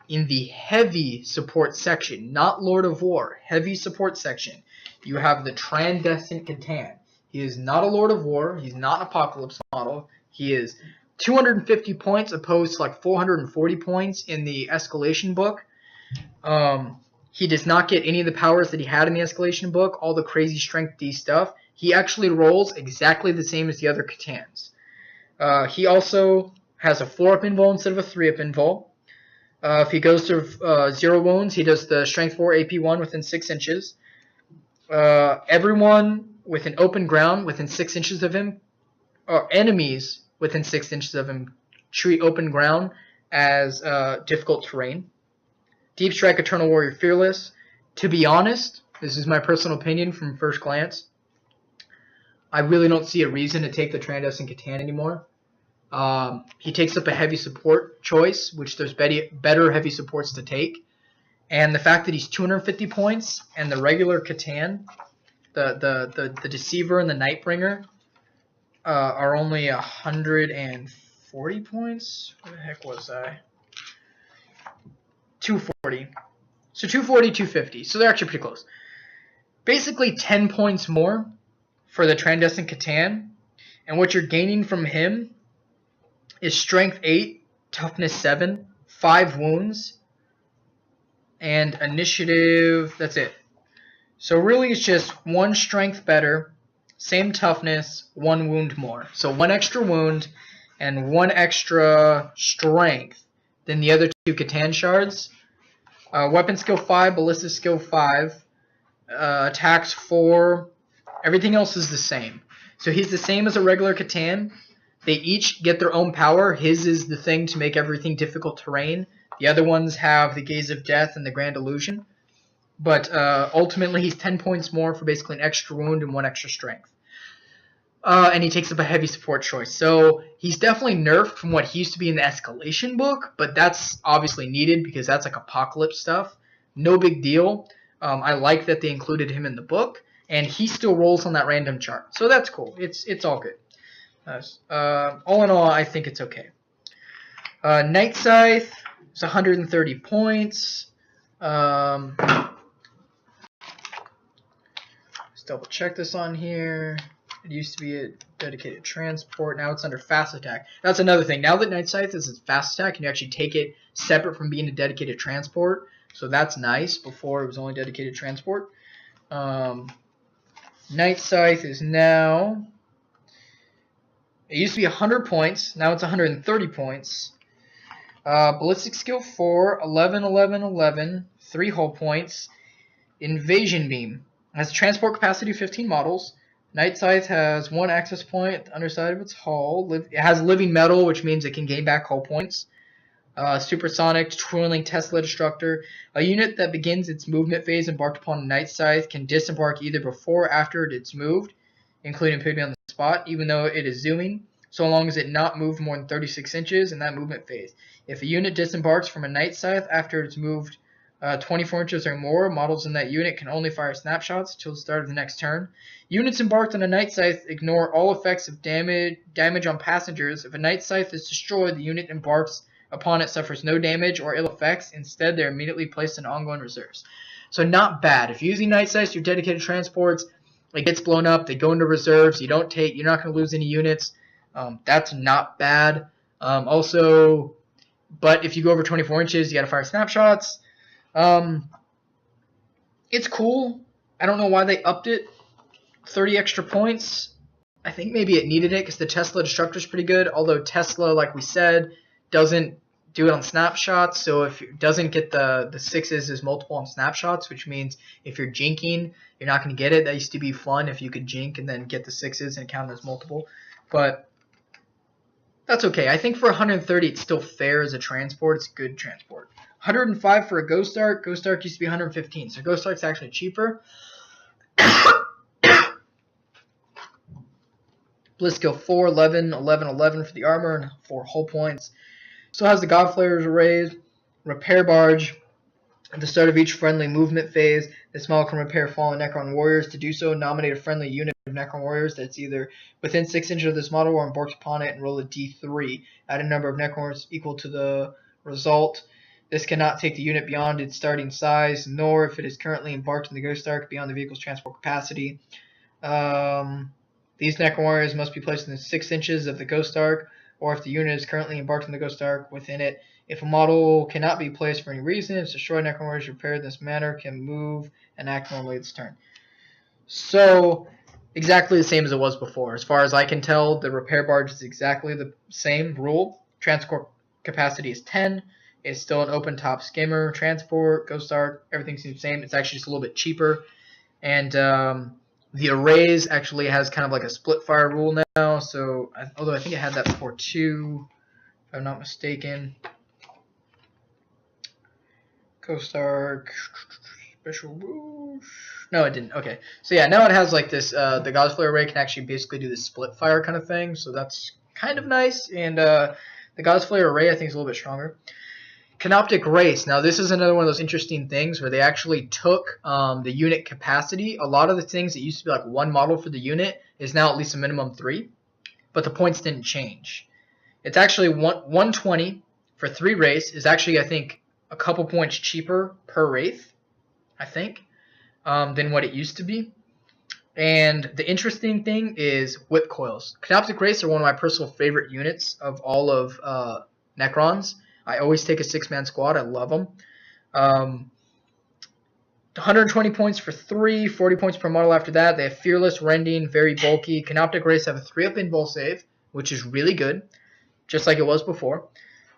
In the heavy support section, not Lord of War, heavy support section, you have the Transcendent Catan. He is not a Lord of War. He's not an Apocalypse model. He is 250 points opposed to like 440 points in the Escalation book. He does not get any of the powers that he had in the Escalation book, all the crazy strength D stuff. He actually rolls exactly the same as the other Catans. He also has a 4-up invul instead of a 3-up invul. If he goes to 0 wounds, he does the strength 4 AP1 within 6 inches. Everyone within open ground within 6 inches of him, or enemies within 6 inches of him, treat open ground as difficult terrain. Deep Strike, Eternal Warrior, Fearless. To be honest, this is my personal opinion from first glance, I really don't see a reason to take the Transcendent Catan anymore. He takes up a heavy support choice, which there's better heavy supports to take. And the fact that he's 250 points and the regular Catan, the Deceiver and the Nightbringer, are only 130 40 points. Where the heck was I? 240. So 240, 250. So they're actually pretty close. Basically 10 points more for the Transcendent Catan. And what you're gaining from him is Strength 8, Toughness 7, 5 wounds, and Initiative. That's it. So really it's just 1 strength better, same toughness, 1 wound more. So 1 extra wound and 1 extra strength than the other 2 Catan shards. Weapon skill 5, ballistic skill 5, attacks 4. Everything else is the same. So he's the same as a regular Catan. They each get their own power. His is the thing to make everything difficult terrain. The other ones have the Gaze of Death and the Grand Illusion. But ultimately, he's 10 points more for basically an extra wound and 1 extra strength. And he takes up a heavy support choice. So he's definitely nerfed from what he used to be in the Escalation book, but that's obviously needed because that's like Apocalypse stuff. No big deal. I like that they included him in the book, and he still rolls on that random chart. So that's cool. It's all good. All in all, I think it's okay. Night Scythe is 130 points. Let's double check this on here. It used to be a dedicated transport. Now it's under fast attack. That's another thing. Now that Night Scythe is fast attack, you can actually take it separate from being a dedicated transport. So that's nice. Before it was only dedicated transport. Night Scythe is now... It used to be 100 points. Now it's 130 points. Ballistic skill 4, 11, 11, 11, 3 hull points. Invasion Beam has transport capacity of 15 models. Night Scythe has 1 access point at the underside of its hull. It has living metal, which means it can gain back hull points. Supersonic, twirling Tesla Destructor. A unit that begins its movement phase embarked upon a Night Scythe can disembark either before or after it's moved, including putting on the spot, even though it is zooming, so long as it not moved more than 36 inches in that movement phase. If a unit disembarks from a Night Scythe after it's moved 24 inches or more, models in that unit can only fire snapshots until the start of the next turn. Units embarked on a Night Scythe ignore all effects of damage on passengers. If a Night Scythe is destroyed, the unit embarks upon it suffers no damage or ill effects. Instead, they're immediately placed in ongoing reserves. So not bad. If you're using Night Scythe, your dedicated transports, it gets blown up, they go into reserves, you're not going to lose any units. That's not bad. Also, but if you go over 24 inches, you got to fire snapshots. It's cool. I don't know why they upped it. 30 extra points. I think maybe it needed it because the Tesla Destructor is pretty good. Although Tesla, like we said, doesn't do it on snapshots. So if it doesn't get the 6s as multiple on snapshots, which means if you're jinking, you're not going to get it. That used to be fun if you could jink and then get the 6s and count as multiple. But that's okay. I think for 130, it's still fair as a transport. It's a good transport. 105 for a Ghost Ark. Ghost Ark used to be 115. So Ghost Ark's actually cheaper. Bliss skill 4, 11, 11, 11 for the armor and 4 hull points. Still has the Godflayer's arrays, Repair Barge. At the start of each friendly movement phase, this model can repair fallen Necron warriors. To do so, nominate a friendly unit of Necron warriors that's either within 6 inches of this model or embarks upon it and roll a d3. Add a number of Necron warriors equal to the result. This cannot take the unit beyond its starting size, nor if it is currently embarked in the Ghost Ark beyond the vehicle's transport capacity. These Necron warriors must be placed within 6 inches of the Ghost Ark, or if the unit is currently embarked in the Ghost Ark within it. If a model cannot be placed for any reason, its destroyed Necron warriors repaired in this manner can move and act normally its turn. So, exactly the same as it was before. As far as I can tell, the Repair Barge is exactly the same rule. Transport capacity is 10. It's still an open top skimmer. Transport, Ghost Ark, everything seems the same. It's actually just a little bit cheaper. And the arrays actually has kind of like a split fire rule now. So, although I think it had that before too, if I'm not mistaken. Ghost Ark, special whoosh. No, it didn't. Okay. So yeah, now it has like this, the Godflayer array can actually basically do this split fire kind of thing. So that's kind of nice. And the Godflayer array I think is a little bit stronger. Canoptic Race. Now this is another one of those interesting things where they actually took the unit capacity. A lot of the things that used to be like 1 model for the unit is now at least a minimum 3. But the points didn't change. It's actually 120 for 3 wraiths. Is actually, I think, a couple points cheaper per wraith, I think, than what it used to be. And the interesting thing is whip coils. Canoptic Wraiths are one of my personal favorite units of all of Necrons. I always take a 6-man squad. I love them. 120 points for 3, 40 points per model after that. They have Fearless, Rending, very bulky. Canoptic Wraiths have a 3-up invul save, which is really good, just like it was before.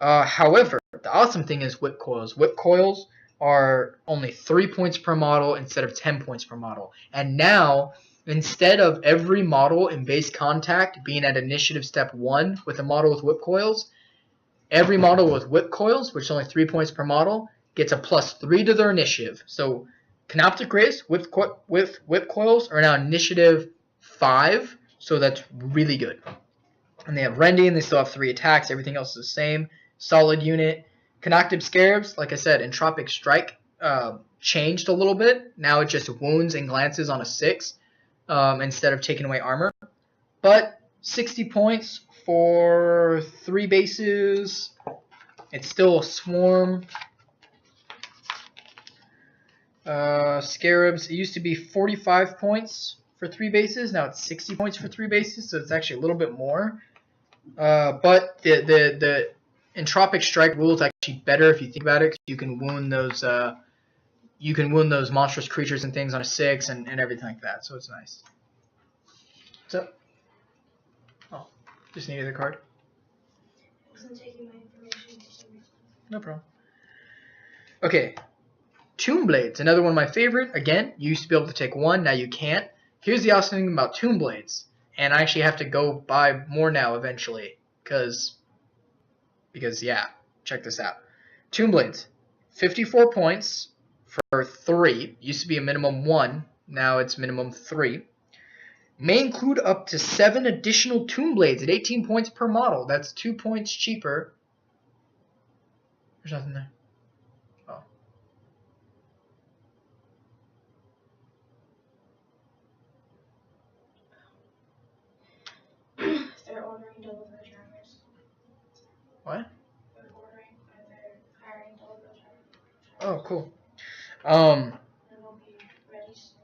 However, the awesome thing is whip coils. Whip coils are only 3 points per model instead of 10 points per model. And now, instead of every model in base contact being at initiative step 1 with a model with whip coils, every model with whip coils, which is only 3 points per model, gets a +3 to their initiative. So Canoptic Wraiths with whip coils are now initiative 5, so that's really good. And they have Rending, they still have 3 attacks, everything else is the same. Solid unit. Canoptic Scarabs, like I said, Entropic Strike changed a little bit. Now it just wounds and glances on a 6 instead of taking away armor. But 60 points for 3 bases. It's still a swarm. Scarabs, it used to be 45 points for 3 bases. Now it's 60 points for 3 bases, so it's actually a little bit more. But the Entropic Strike rule is actually better if you think about it. 'Cause you can wound those monstrous creatures and things on a 6 and everything like that. So it's nice. What's up? Oh, just needed a card. It wasn't taking my information for some reason. No problem. Okay. Tomb Blades, another one of my favorite. Again, you used to be able to take 1, now you can't. Here's the awesome thing about Tomb Blades. And I actually have to go buy more now eventually. Because yeah, check this out. Tomb Blades, 54 points for 3. Used to be a minimum 1, now it's minimum 3. May include up to 7 additional Tomb Blades at 18 points per model. That's 2 points cheaper. There's nothing there. Oh. They're ordering double the drivers. What? They're hiring double the drivers. Oh, cool. They won't be ready soon.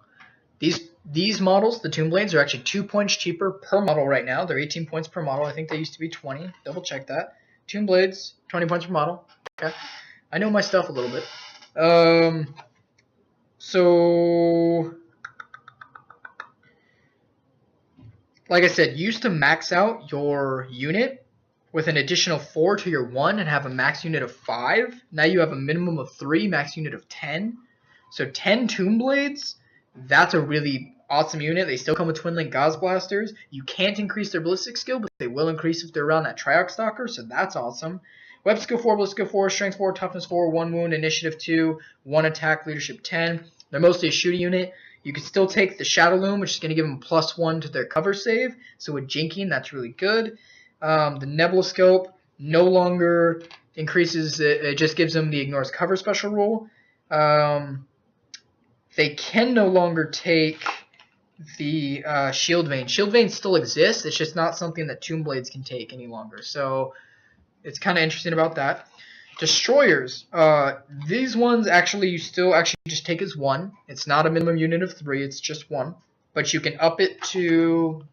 These models, the Tomb Blades, are actually 2 points cheaper per model right now. They're 18 points per model. I think they used to be 20. Double check that. Tomb Blades, 20 points per model. Okay. I know my stuff a little bit. So, like I said, you used to max out your unit with an additional 4 to your 1 and have a max unit of 5. Now you have a minimum of 3, max unit of 10. So 10 Tomb Blades, that's a really awesome unit. They still come with Twin Link Gauss Blasters. You can't increase their ballistic skill, but they will increase if they're around that Triarch Stalker, so that's awesome. Web skill 4, ballistic skill 4, strength 4, toughness 4, 1 wound, initiative 2, 1 attack, leadership 10. They're mostly a shooting unit. You can still take the Shadow Loom, which is going to give them +1 to their cover save. So with Jinking, that's really good. The Nebula Scope no longer increases, it just gives them the ignores cover special rule. They can no longer take the Shield Vein. Shield Vein still exists, it's just not something that Tomb Blades can take any longer. So it's kind of interesting about that. Destroyers. These ones actually you still just take as 1. It's not a minimum unit of 3, it's just 1. But you can up it to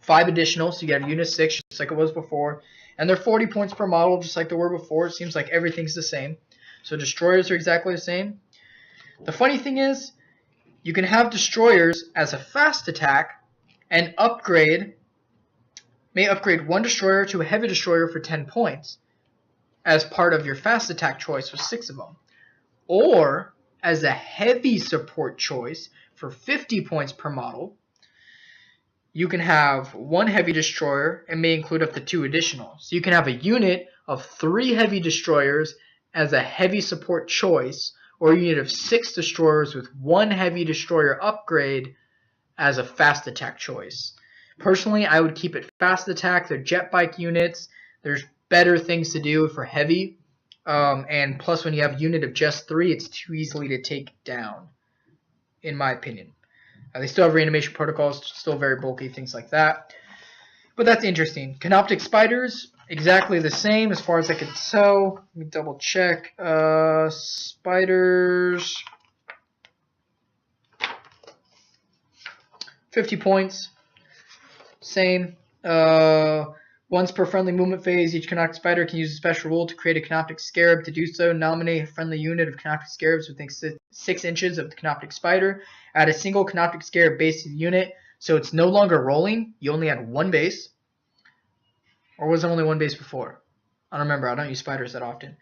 5 additional, so you get a unit 6 just like it was before. And they're 40 points per model just like they were before. It seems like everything's the same. So destroyers are exactly the same. The funny thing is, you can have destroyers as a fast attack and may upgrade 1 destroyer to a heavy destroyer for 10 points as part of your fast attack choice with 6 of them. Or as a heavy support choice for 50 points per model, you can have 1 heavy destroyer and may include up to 2 additional. So you can have a unit of 3 heavy destroyers as a heavy support choice, or a unit of 6 destroyers with 1 heavy destroyer upgrade as a fast attack choice. Personally, I would keep it fast attack. They're jet bike units. There's better things to do for heavy. And plus, when you have a unit of just 3, it's too easily to take down, in my opinion. They still have reanimation protocols, still very bulky, things like that. But that's interesting. Canoptic Spiders, exactly the same as far as I could tell. Let me double check. Spiders, 50 points. Same. Once per friendly movement phase, each Canoptic Spider can use a special rule to create a Canoptic Scarab. To do so, nominate a friendly unit of Canoptic Scarabs within 6 inches of the Canoptic Spider. Add a single Canoptic Scarab base to the unit, so it's no longer rolling. You only add one base. Or was there only one base before? I don't remember. I don't use spiders that often.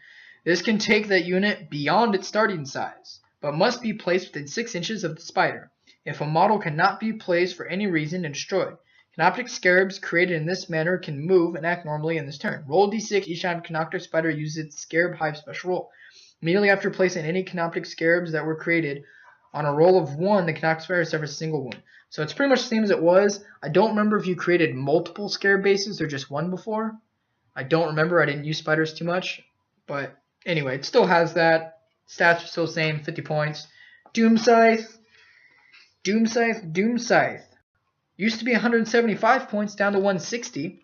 This can take that unit beyond its starting size, but must be placed within 6 inches of the spider. If a model cannot be placed for any reason and destroyed, Canoptic Scarabs created in this manner can move and act normally in this turn. Roll d6 each time Canoptic Spider uses its Scarab Hive special roll. Immediately after placing any Canoptic Scarabs that were created, on a roll of 1, the Canoptic Spider suffers a single wound. So it's pretty much the same as it was. I don't remember if you created multiple Scarab bases or just one before. I don't remember. I didn't use spiders too much. But anyway, it still has that. Stats are still the same, 50 points. Doom Scythe. Used to be 175 points, down to 160.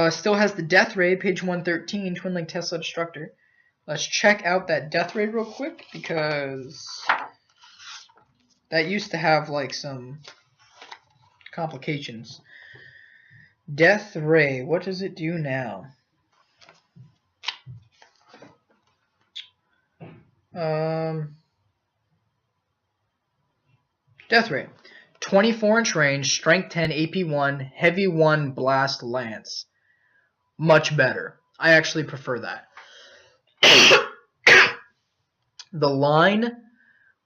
Still has the Death Ray, page 113, Twin Link Tesla Destructor. Let's check out that Death Ray real quick, because that used to have like some complications. Death Ray, what does it do now? Death Ray. 24-inch range, strength 10, AP 1, heavy 1, blast, lance. Much better. I actually prefer that. The line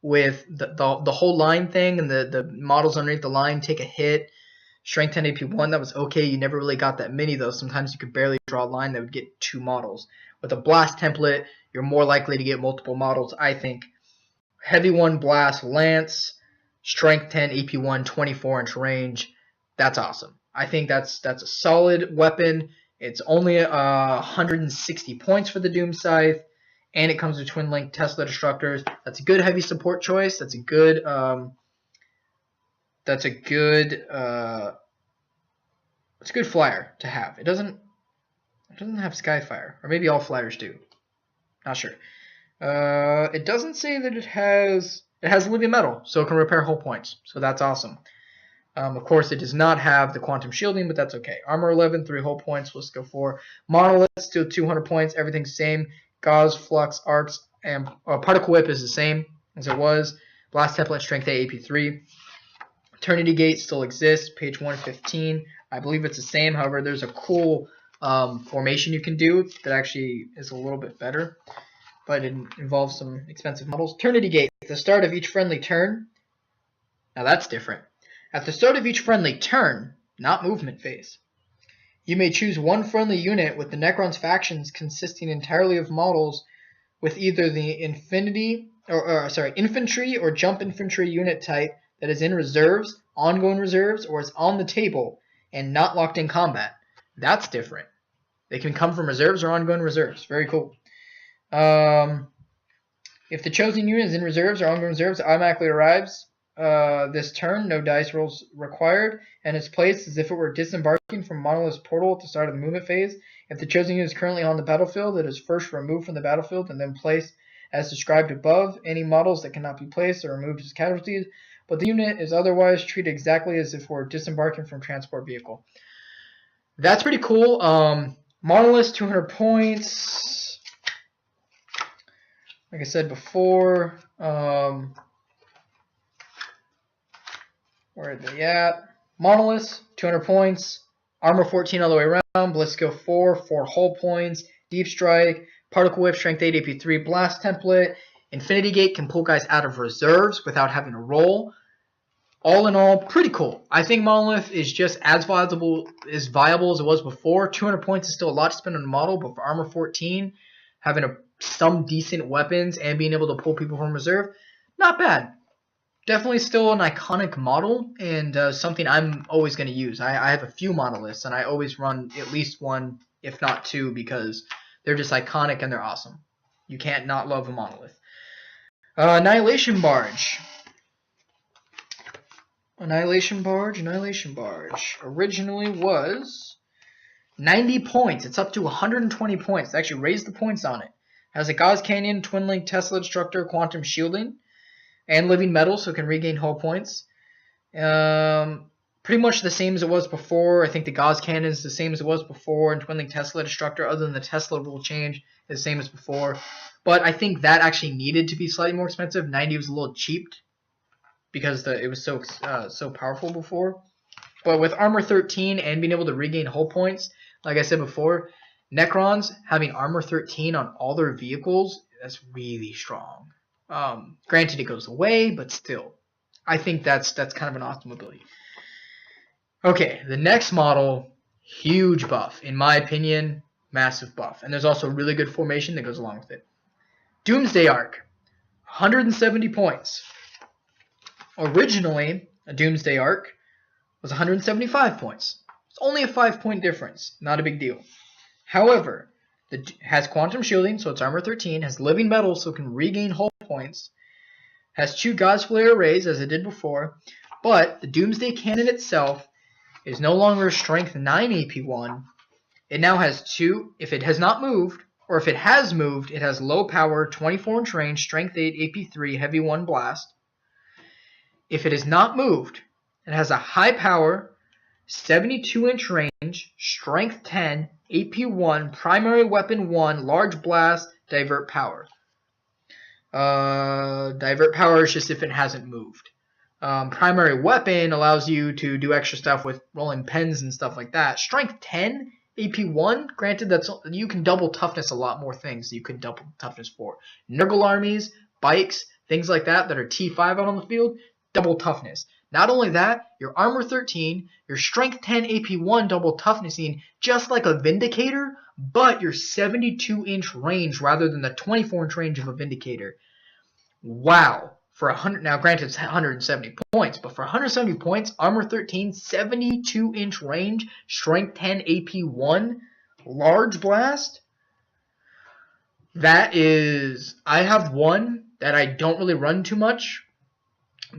with the whole line thing and the models underneath the line take a hit. Strength 10, AP 1, that was okay. You never really got that many, though. Sometimes you could barely draw a line that would get 2 models. With a blast template, you're more likely to get multiple models, I think. Heavy 1, blast, lance. Strength 10, AP 1, 24-inch range. That's awesome. I think that's a solid weapon. It's only 160 points for the Doom Scythe, and it comes with Twin Link Tesla Destructors. That's a good heavy support choice. That's a good flyer to have. It doesn't have Skyfire, or maybe all flyers do. Not sure. It doesn't say that it has Living Metal, so it can repair hull points. So that's awesome. Of course, it does not have the Quantum Shielding, but that's okay. Armor 11, 3 hull points. Let's go for Monolith, still 200 points. Everything's the same. Gauze, Flux, Arcs, and Particle Whip is the same as it was. Blast Template, Strength 8, AP 3. Eternity Gate still exists, page 115. I believe it's the same. However, there's a cool formation you can do that actually is a little bit better, but it involves some expensive models. Eternity Gate, at the start of each friendly turn. Now that's different. At the start of each friendly turn, not movement phase, you may choose one friendly unit with the Necron's factions consisting entirely of models with either the infantry or jump infantry unit type that is in reserves, ongoing reserves, or is on the table and not locked in combat. That's different. They can come from reserves or ongoing reserves. Very cool. If the chosen unit is in reserves or ongoing reserves, it automatically arrives this turn, no dice rolls required, and is placed as if it were disembarking from Monolith's portal at the start of the movement phase. If the chosen unit is currently on the battlefield, it is first removed from the battlefield and then placed as described above. Any models that cannot be placed are removed as casualties, but the unit is otherwise treated exactly as if it were disembarking from transport vehicle. That's pretty cool. Monolith, 200 points. Like I said before, where are they at? Monolith, 200 points. Armor 14 all the way around. Blisco 4 hull points. Deep Strike. Particle Whip, Strength 8, AP 3. Blast Template. Infinity Gate can pull guys out of reserves without having to roll. All in all, pretty cool. I think Monolith is just as viable as it was before. 200 points is still a lot to spend on a model, but for Armor 14, having some decent weapons and being able to pull people from reserve, not bad. Definitely still an iconic model and something I'm always going to use. I have a few monoliths, and I always run at least one, if not two, because they're just iconic and they're awesome. You can't not love a monolith. Annihilation Barge. Annihilation Barge originally was 90 points. It's up to 120 points. They actually raised the points on it. Has a Gauss Canyon, Twin Link, Tesla Destructor, Quantum Shielding, and Living Metal, so it can regain hull points. Pretty much the same as it was before. I think the Gauss Cannon is the same as it was before, and Twin Link Tesla Destructor, other than the Tesla rule change, is the same as before. But I think that actually needed to be slightly more expensive. 90 was a little cheap because it was so powerful before. But with Armor 13 and being able to regain hull points, like I said before, Necrons having Armor 13 on all their vehicles, that's really strong. Granted, it goes away, but still. I think that's kind of an awesome ability. Okay, the next model, huge buff. In my opinion, massive buff. And there's also a really good formation that goes along with it. Doomsday Arc, 170 points. Originally, a Doomsday Arc was 175 points. It's only a 5-point difference. Not a big deal. However, it has Quantum Shielding, so it's Armor 13. Has Living Metal, so it can regain hull points. Has 2 God's Flare arrays, as it did before. But the Doomsday Cannon itself is no longer Strength 9 AP1. It now has 2. If it has not moved, or if it has moved, it has low power, 24-inch range, Strength 8 AP3, Heavy 1 Blast. If it is not moved, it has a high power, 72-inch range, Strength 10, AP1, Primary Weapon 1, Large Blast, Divert Power. Divert Power is just if it hasn't moved. Primary Weapon allows you to do extra stuff with rolling pens and stuff like that. Strength 10, AP1, granted you can double toughness a lot more things you could double toughness for. Nurgle armies, bikes, things like that are T5 out on the field, double toughness. Not only that, your Armor 13, your Strength 10 AP1 double toughnessing just like a Vindicator, but your 72-inch range rather than the 24-inch range of a Vindicator. Wow. For 100, now granted it's 170 points, but for 170 points, Armor 13, 72-inch range, Strength 10 AP1, Large Blast. That is, I have one that I don't really run too much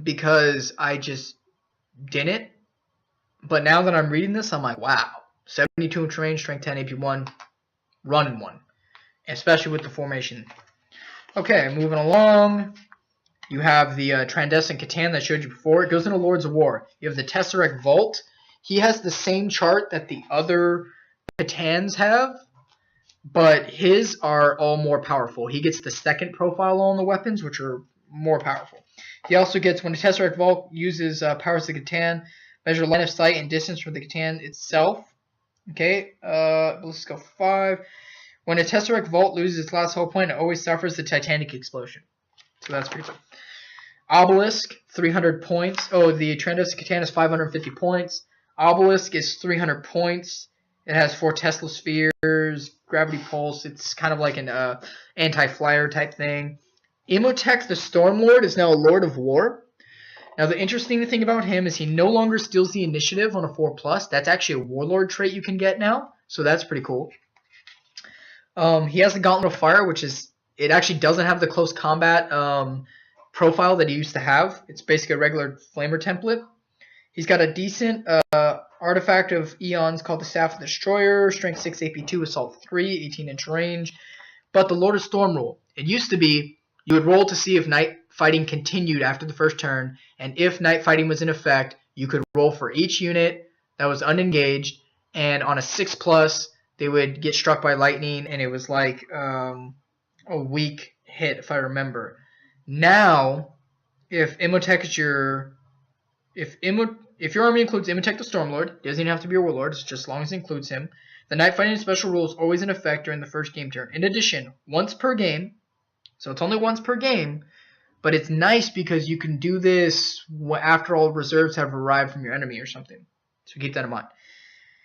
because I just didn't. But now that I'm reading this, I'm like, wow, 72-inch range, Strength 10 AP1, running one, especially with the formation. Okay, moving along. You have the Transcendent Catan that I showed you before. It goes into Lords of War. You have the Tesseract Vault. He has the same chart that the other Catans have, but his are all more powerful. He gets the second profile on the weapons, which are more powerful. He also gets, when the Tesseract Vault uses powers of the Catan, measure line of sight and distance from the Catan itself. Okay, let's go 5. When a Tesseract Vault loses its last hull point, it always suffers the Titanic explosion. So that's pretty cool. Obelisk, 300 points. Oh, the Transcendent Catan is 550 points. Obelisk is 300 points. It has 4 Tesla spheres, gravity pulse. It's kind of like an anti-flyer type thing. Imhotep the Stormlord is now a Lord of War. Now, the interesting thing about him is he no longer steals the initiative on a 4+. That's actually a Warlord trait you can get now, so that's pretty cool. He has the Gauntlet of Fire, which is, it actually doesn't have the close combat profile that he used to have. It's basically a regular Flamer template. He's got a decent artifact of Eons called the Staff of the Destroyer, Strength 6 AP2, Assault 3, 18-inch range. But the Lord of Storm rule, it used to be you would roll to see if night fighting continued after the first turn, and if night fighting was in effect, you could roll for each unit that was unengaged, and on a 6+, they would get struck by lightning, and it was like a weak hit, if I remember. Now, if Imhotep is if your army includes Imhotep the Stormlord, doesn't even have to be a Warlord, it's just as long as it includes him, the night fighting special rule is always in effect during the first game turn. In addition, once per game, so it's only once per game, but it's nice because you can do this after all reserves have arrived from your enemy or something. So keep that in mind.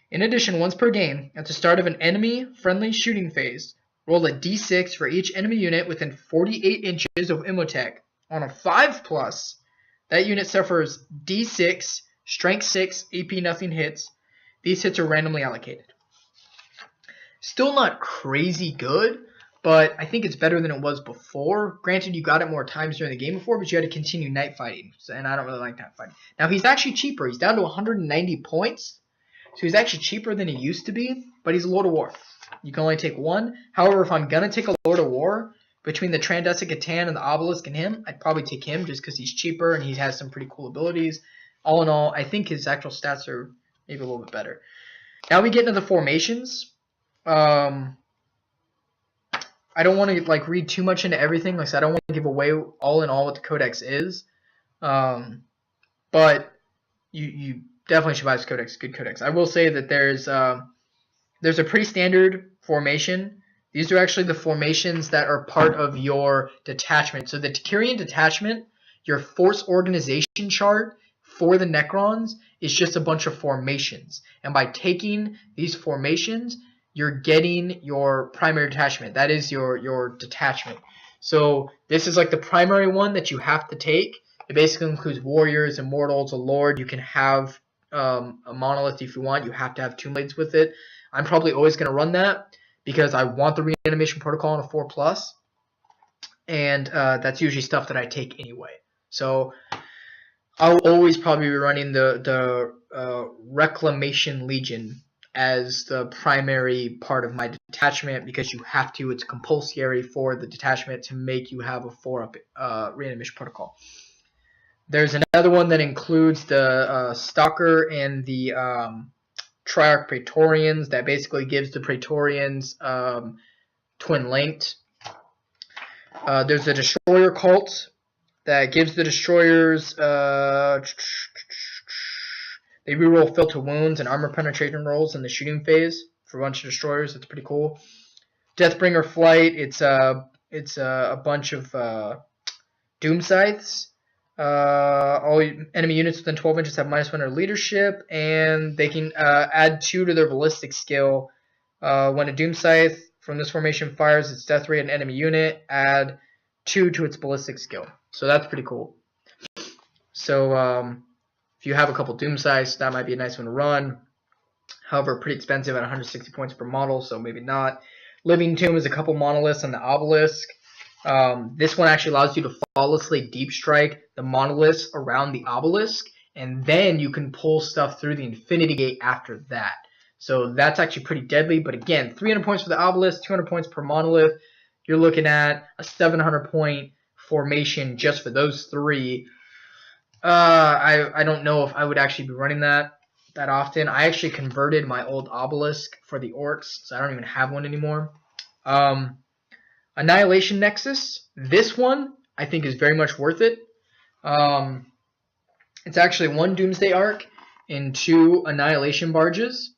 In addition, once per game, at the start of an enemy-friendly shooting phase, roll a d6 for each enemy unit within 48 inches of Imhotep. On a 5+, that unit suffers d6, strength 6, AP nothing hits. These hits are randomly allocated. Still not crazy good, but I think it's better than it was before. Granted, you got it more times during the game before, but you had to continue night fighting, and I don't really like night fighting. Now, he's actually cheaper. He's down to 190 points. So he's actually cheaper than he used to be, but he's a Lord of War. You can only take one. However, if I'm going to take a Lord of War, between the Transdestined Catan and the Obelisk and him, I'd probably take him just because he's cheaper and he has some pretty cool abilities. All in all, I think his actual stats are maybe a little bit better. Now we get into the formations. I don't want to like read too much into everything. Like I said, I don't want to give away all in all what the Codex is. But you definitely should buy this Codex. Good Codex. I will say that there's a pretty standard formation. These are actually the formations that are part of your detachment. So the Decurion detachment, your force organization chart for the Necrons is just a bunch of formations. And by taking these formations, you're getting your primary detachment. That is your detachment. So this is like the primary one that you have to take. It basically includes warriors, immortals, a lord. You can have a monolith if you want. You have to have Tomb Blades with it. I'm probably always going to run that because I want the reanimation protocol on a 4+. And that's usually stuff that I take anyway. So I'll always probably be running the Reclamation Legion as the primary part of my detachment because you have to. It's compulsory for the detachment to make you have a 4-up reanimation protocol. There's another one that includes the Stalker and the Triarch Praetorians that basically gives the Praetorians twin linked. There's a Destroyer cult that gives the Destroyers they reroll Filter Wounds and Armor Penetration rolls in the shooting phase for a bunch of Destroyers. That's pretty cool. Deathbringer Flight. It's a bunch of Doom Scythes. All enemy units within 12 inches have -1 to leadership, and they can add 2 to their ballistic skill. When a Doom Scythe from this formation fires its death rate at an enemy unit, add 2 to its ballistic skill. So that's pretty cool. So if you have a couple Doom Scythes, that might be a nice one to run. However, pretty expensive at 160 points per model, so maybe not. Living Tomb is a couple monoliths on the Obelisk. This one actually allows you to flawlessly deep strike the monoliths around the Obelisk, and then you can pull stuff through the Infinity Gate after that. So that's actually pretty deadly. But again, 300 points for the Obelisk, 200 points per monolith. You're looking at a 700-point formation just for those 3. I don't know if I would actually be running that often. I actually converted my old Obelisk for the Orcs, so I don't even have one anymore. Annihilation Nexus. This one I think is very much worth it. It's actually 1 Doomsday Arc and 2 Annihilation Barges.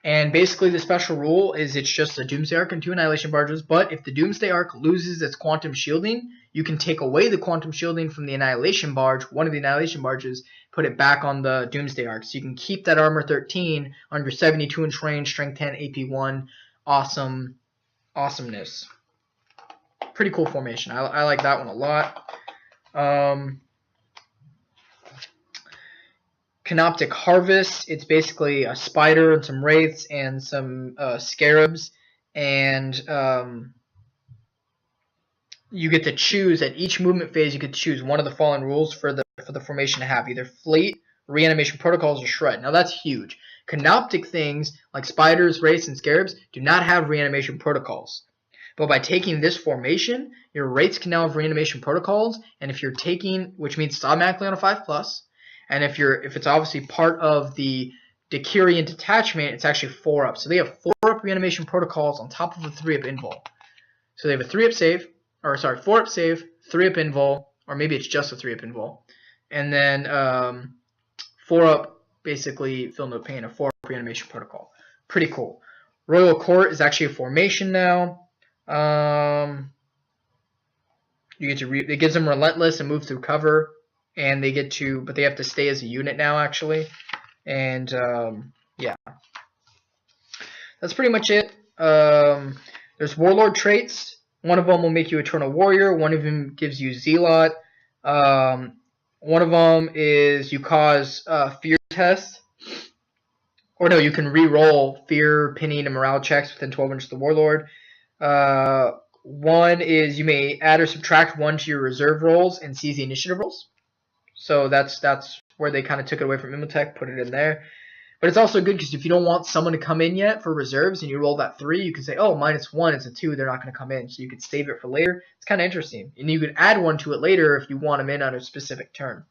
And basically the special rule is it's just a Doomsday Arc and 2 Annihilation Barges, but if the Doomsday Arc loses its Quantum Shielding, you can take away the Quantum Shielding from the Annihilation Barge, one of the Annihilation Barges, put it back on the Doomsday Arc. So you can keep that Armor 13 on your 72-inch range, Strength 10, AP 1. Awesomeness. Pretty cool formation. I like that one a lot. Canoptic Harvest. It's basically a spider and some wraiths and some scarabs, and you get to choose at each movement phase. You get to choose one of the following rules for the formation to have: either Fleet, Reanimation Protocols, or Shred. Now that's huge. Canoptic things like spiders, wraiths, and scarabs do not have Reanimation Protocols. But by taking this formation, your wraiths can now have Reanimation Protocols, and if you're taking, which means it's automatically on a 5+. And if it's obviously part of the Decurion detachment, it's actually 4-up. So they have 4-up reanimation protocols on top of a 3-up invul. So they have a 3-up save, or sorry, 4-up save, 3-up invul, or maybe it's just a 3-up invul. And then 4-up basically feel no pain, a 4-up reanimation protocol. Pretty cool. Royal Court is actually a formation now. You get to it gives them relentless and move through cover. And they get to, but they have to stay as a unit now, actually. And, yeah. That's pretty much it. There's Warlord traits. One of them will make you Eternal Warrior. One of them gives you Zealot. One of them is you cause Fear Test. Or no, you can re-roll Fear, Pinning, and Morale checks within 12 inches of the Warlord. One is you may add or subtract 1 to your reserve rolls and seize the initiative rolls. So that's where they kind of took it away from Imhotep, put it in there. But it's also good because if you don't want someone to come in yet for reserves and you roll that 3, you can say, oh, -1, it's a 2, they're not going to come in. So you could save it for later. It's kind of interesting. And you could add 1 to it later if you want them in on a specific turn.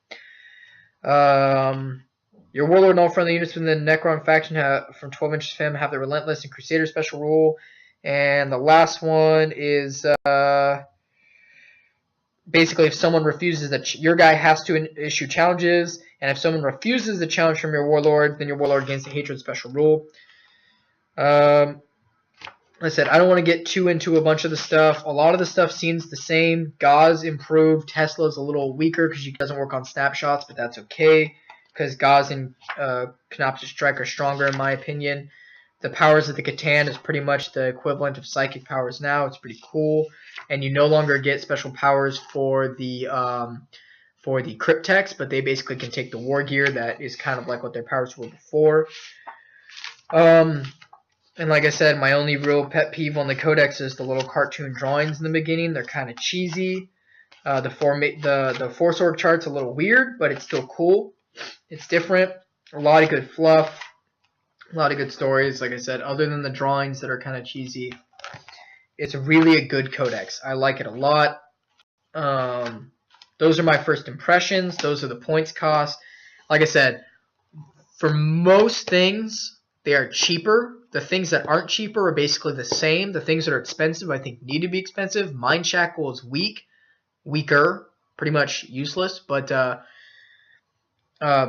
Your Warlord and all friendly units within the Necron faction from 12 inches fam have the Relentless and Crusader special rule. And the last one is basically if someone refuses that, your guy has to issue challenges. And if someone refuses the challenge from your Warlord, then your Warlord gains the Hatred special rule. Like I said, I don't want to get too into a bunch of the stuff. A lot of the stuff seems the same. Gauze improved. Tesla's a little weaker because he doesn't work on snapshots, but that's okay because Gauze and Canoptic Strike are stronger in my opinion. The powers of the Catan is pretty much the equivalent of psychic powers now. It's pretty cool. And you no longer get special powers for the Cryptex, but they basically can take the war gear that is kind of like what their powers were before. And like I said, my only real pet peeve on the Codex is the little cartoon drawings in the beginning. They're kind of cheesy. The Force Org chart's a little weird, but it's still cool. It's different. A lot of good fluff. A lot of good stories. Like I said, other than the drawings that are kind of cheesy, it's really a good Codex. I like it a lot. Those are my first impressions. Those are the points cost. Like I said, for most things, they are cheaper. The things that aren't cheaper are basically the same. The things that are expensive, I think, need to be expensive. Mind Shackle is weaker, pretty much useless. But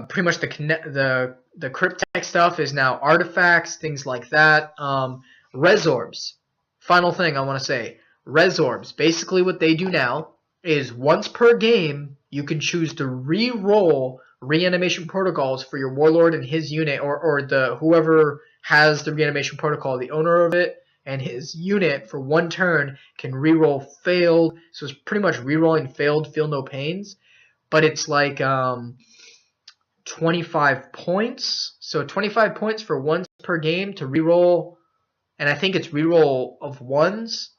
pretty much the Cryptex stuff is now artifacts, things like that. Resorbs. Final thing I want to say. Resorbs. Basically what they do now is once per game, you can choose to re-roll reanimation protocols for your Warlord and his unit, or the whoever has the reanimation protocol, the owner of it, and his unit for one turn can re-roll failed. So it's pretty much re-rolling failed, feel no pains. But it's like 25 points. So 25 points for once per game to re-roll. And I think it's re-roll of ones.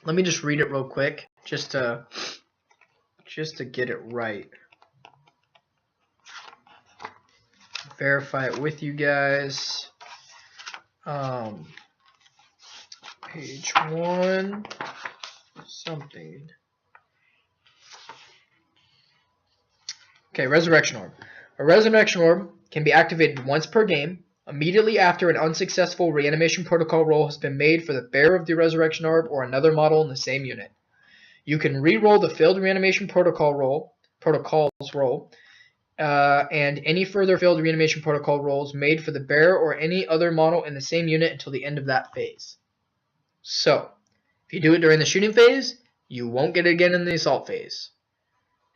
Let me just read it real quick, just to get it right. Verify it with you guys. Page 1, something. Okay, Resurrection Orb. A Resurrection Orb can be activated once per game, immediately after an unsuccessful reanimation protocol roll has been made for the bearer of the Resurrection Orb or another model in the same unit. You can re-roll the failed reanimation protocols roll, and any further failed reanimation protocol rolls made for the bearer or any other model in the same unit until the end of that phase. So, if you do it during the shooting phase, you won't get it again in the assault phase.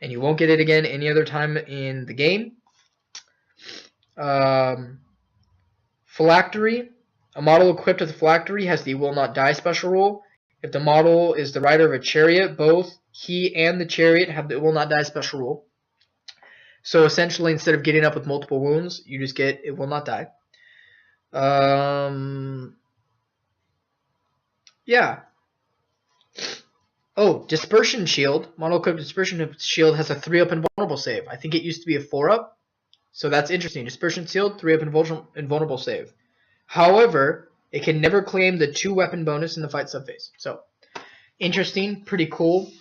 And you won't get it again any other time in the game. Phylactery. A model equipped with a phylactery has the Will Not Die special rule. If the model is the rider of a chariot, both he and the chariot have the Will Not Die special rule. So essentially, instead of getting up with multiple wounds, you just get It Will Not Die. Yeah. Oh, Dispersion Shield. Model equipped Dispersion Shield has a 3-up invulnerable save. I think it used to be a 4-up. So that's interesting. Dispersion Shield, 3-up invulnerable save. However, it can never claim the 2-weapon bonus in the fight subphase. So, interesting. Pretty cool.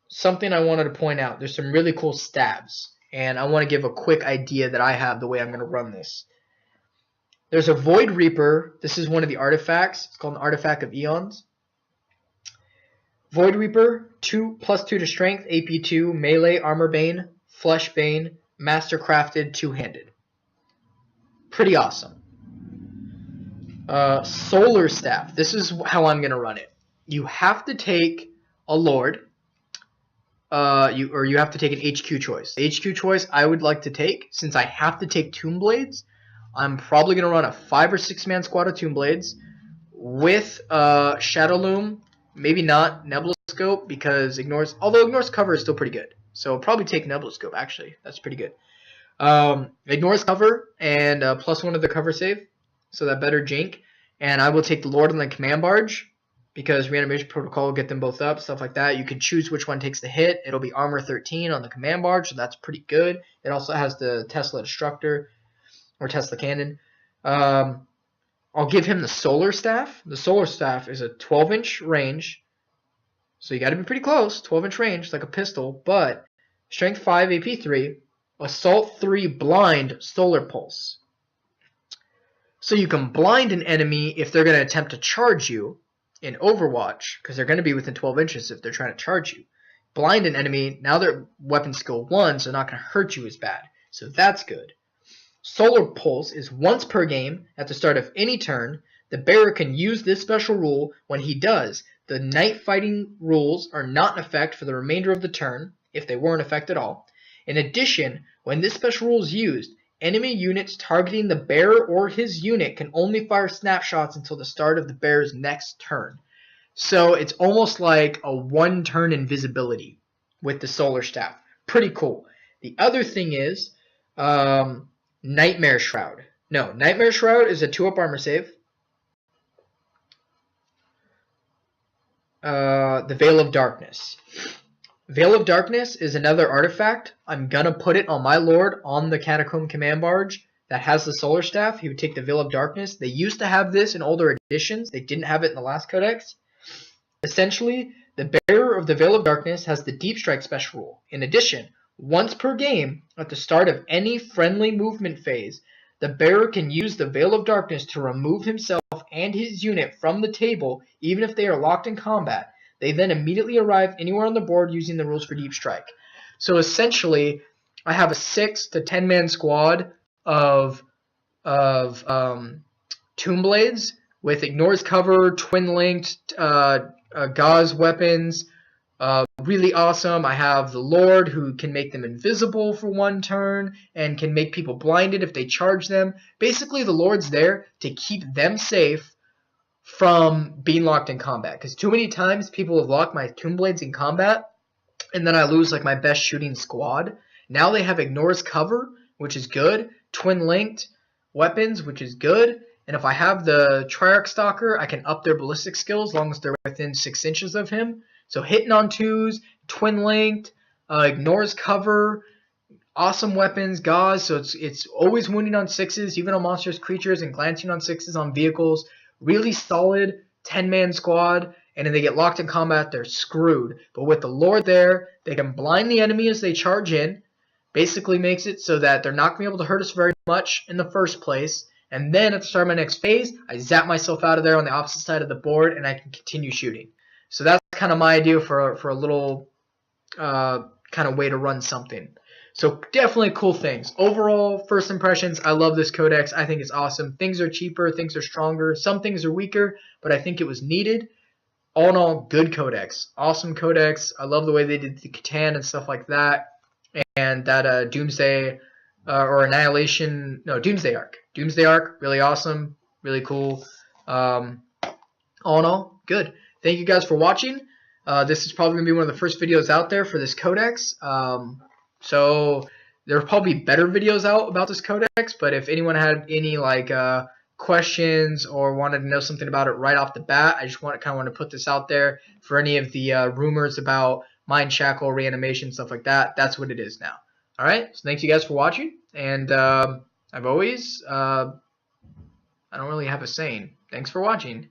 Something I wanted to point out. There's some really cool stabs. And I want to give a quick idea that I have the way I'm going to run this. There's a Void Reaper. This is one of the artifacts. It's called an Artifact of Eons. Void Reaper, +2 to Strength, AP2, Melee, Armor Bane, Flesh Bane, Mastercrafted, 2-handed. Pretty awesome. Solar Staff. This is how I'm going to run it. You have to take a Lord. You have to take an HQ choice. The HQ choice I would like to take, since I have to take Tomb Blades, I'm probably going to run a 5 or 6 man squad of Tomb Blades with Shadow Loom. Maybe not Nebula Scope because ignores cover is still pretty good. So I'll probably take Nebula Scope actually. That's pretty good. Ignores cover and +1 of the cover save, so that better Jink. And I will take the Lord and the Command Barge. because reanimation protocol will get them both up, stuff like that. You can choose which one takes the hit. It'll be armor 13 on the command barge, so that's pretty good. It also has the Tesla destructor or Tesla cannon. I'll give him the solar staff. The solar staff is a 12-inch range, so you got to be pretty close. 12-inch range, like a pistol, but strength 5, AP 3, assault 3, blind, solar pulse. So you can blind an enemy if they're going to attempt to charge you in Overwatch, because they're going to be within 12 inches if they're trying to charge you. Blind an enemy, now they're weapon skill 1, so they're not going to hurt you as bad. So that's good. Solar Pulse is once per game at the start of any turn. The bearer can use this special rule. When he does, the night fighting rules are not in effect for the remainder of the turn, if they weren't in effect at all. In addition, when this special rule is used, enemy units targeting the bearer or his unit can only fire snapshots until the start of the bearer's next turn. So it's almost like a one-turn invisibility with the Solar Staff. Pretty cool. The other thing is Nightmare Shroud. No, Nightmare Shroud is a 2-up armor save. The Veil of Darkness. Veil of Darkness is another artifact. I'm going to put it on my Lord on the Catacomb Command Barge that has the Solar Staff. He would take the Veil of Darkness. They used to have this in older editions. They didn't have it in the last codex. Essentially, the bearer of the Veil of Darkness has the Deep Strike special rule. In addition, once per game, at the start of any friendly movement phase, the bearer can use the Veil of Darkness to remove himself and his unit from the table, even if they are locked in combat. They then immediately arrive anywhere on the board using the rules for Deep Strike. So essentially, I have a 6 to 10 man squad of Tomb Blades with Ignores Cover, Twin Linked, Gauze weapons. Really awesome. I have the Lord who can make them invisible for one turn and can make people blinded if they charge them. Basically, the Lord's there to keep them safe from being locked in combat, because too many times people have locked my Tomb Blades in combat and then I lose like my best shooting squad. Now they have Ignores Cover, which is good, Twin Linked weapons, which is good, and if I have the Triarch Stalker, I can up their ballistic skills as long as they're within 6 inches of him. So hitting on 2s, Twin Linked, Ignores Cover, awesome weapons, gauze, so it's always wounding on 6s, even on monstrous creatures, and glancing on 6s on vehicles. Really solid 10-man squad, and if they get locked in combat, they're screwed. But with the Lord there, they can blind the enemy as they charge in. Basically makes it so that they're not going to be able to hurt us very much in the first place. And then at the start of my next phase, I zap myself out of there on the opposite side of the board, and I can continue shooting. So that's kind of my idea for a little kind of way to run something. So definitely cool things. Overall, first impressions, I love this codex. I think it's awesome. Things are cheaper, things are stronger, some things are weaker, but I think it was needed. All in all, good codex. Awesome codex. I love the way they did the Catan and stuff like that. And that Doomsday or Annihilation, no, Doomsday Arc. Doomsday Arc, really awesome, really cool. All in all, good. Thank you guys for watching. This is probably going to be one of the first videos out there for this codex. So there'll probably be better videos out about this codex, but if anyone had any questions or wanted to know something about it right off the bat, I just kind of want to put this out there for any of the rumors about Mind Shackle, reanimation, stuff like that. That's what it is now. All right, so thanks you guys for watching, and I've always I don't really have a saying. Thanks for watching.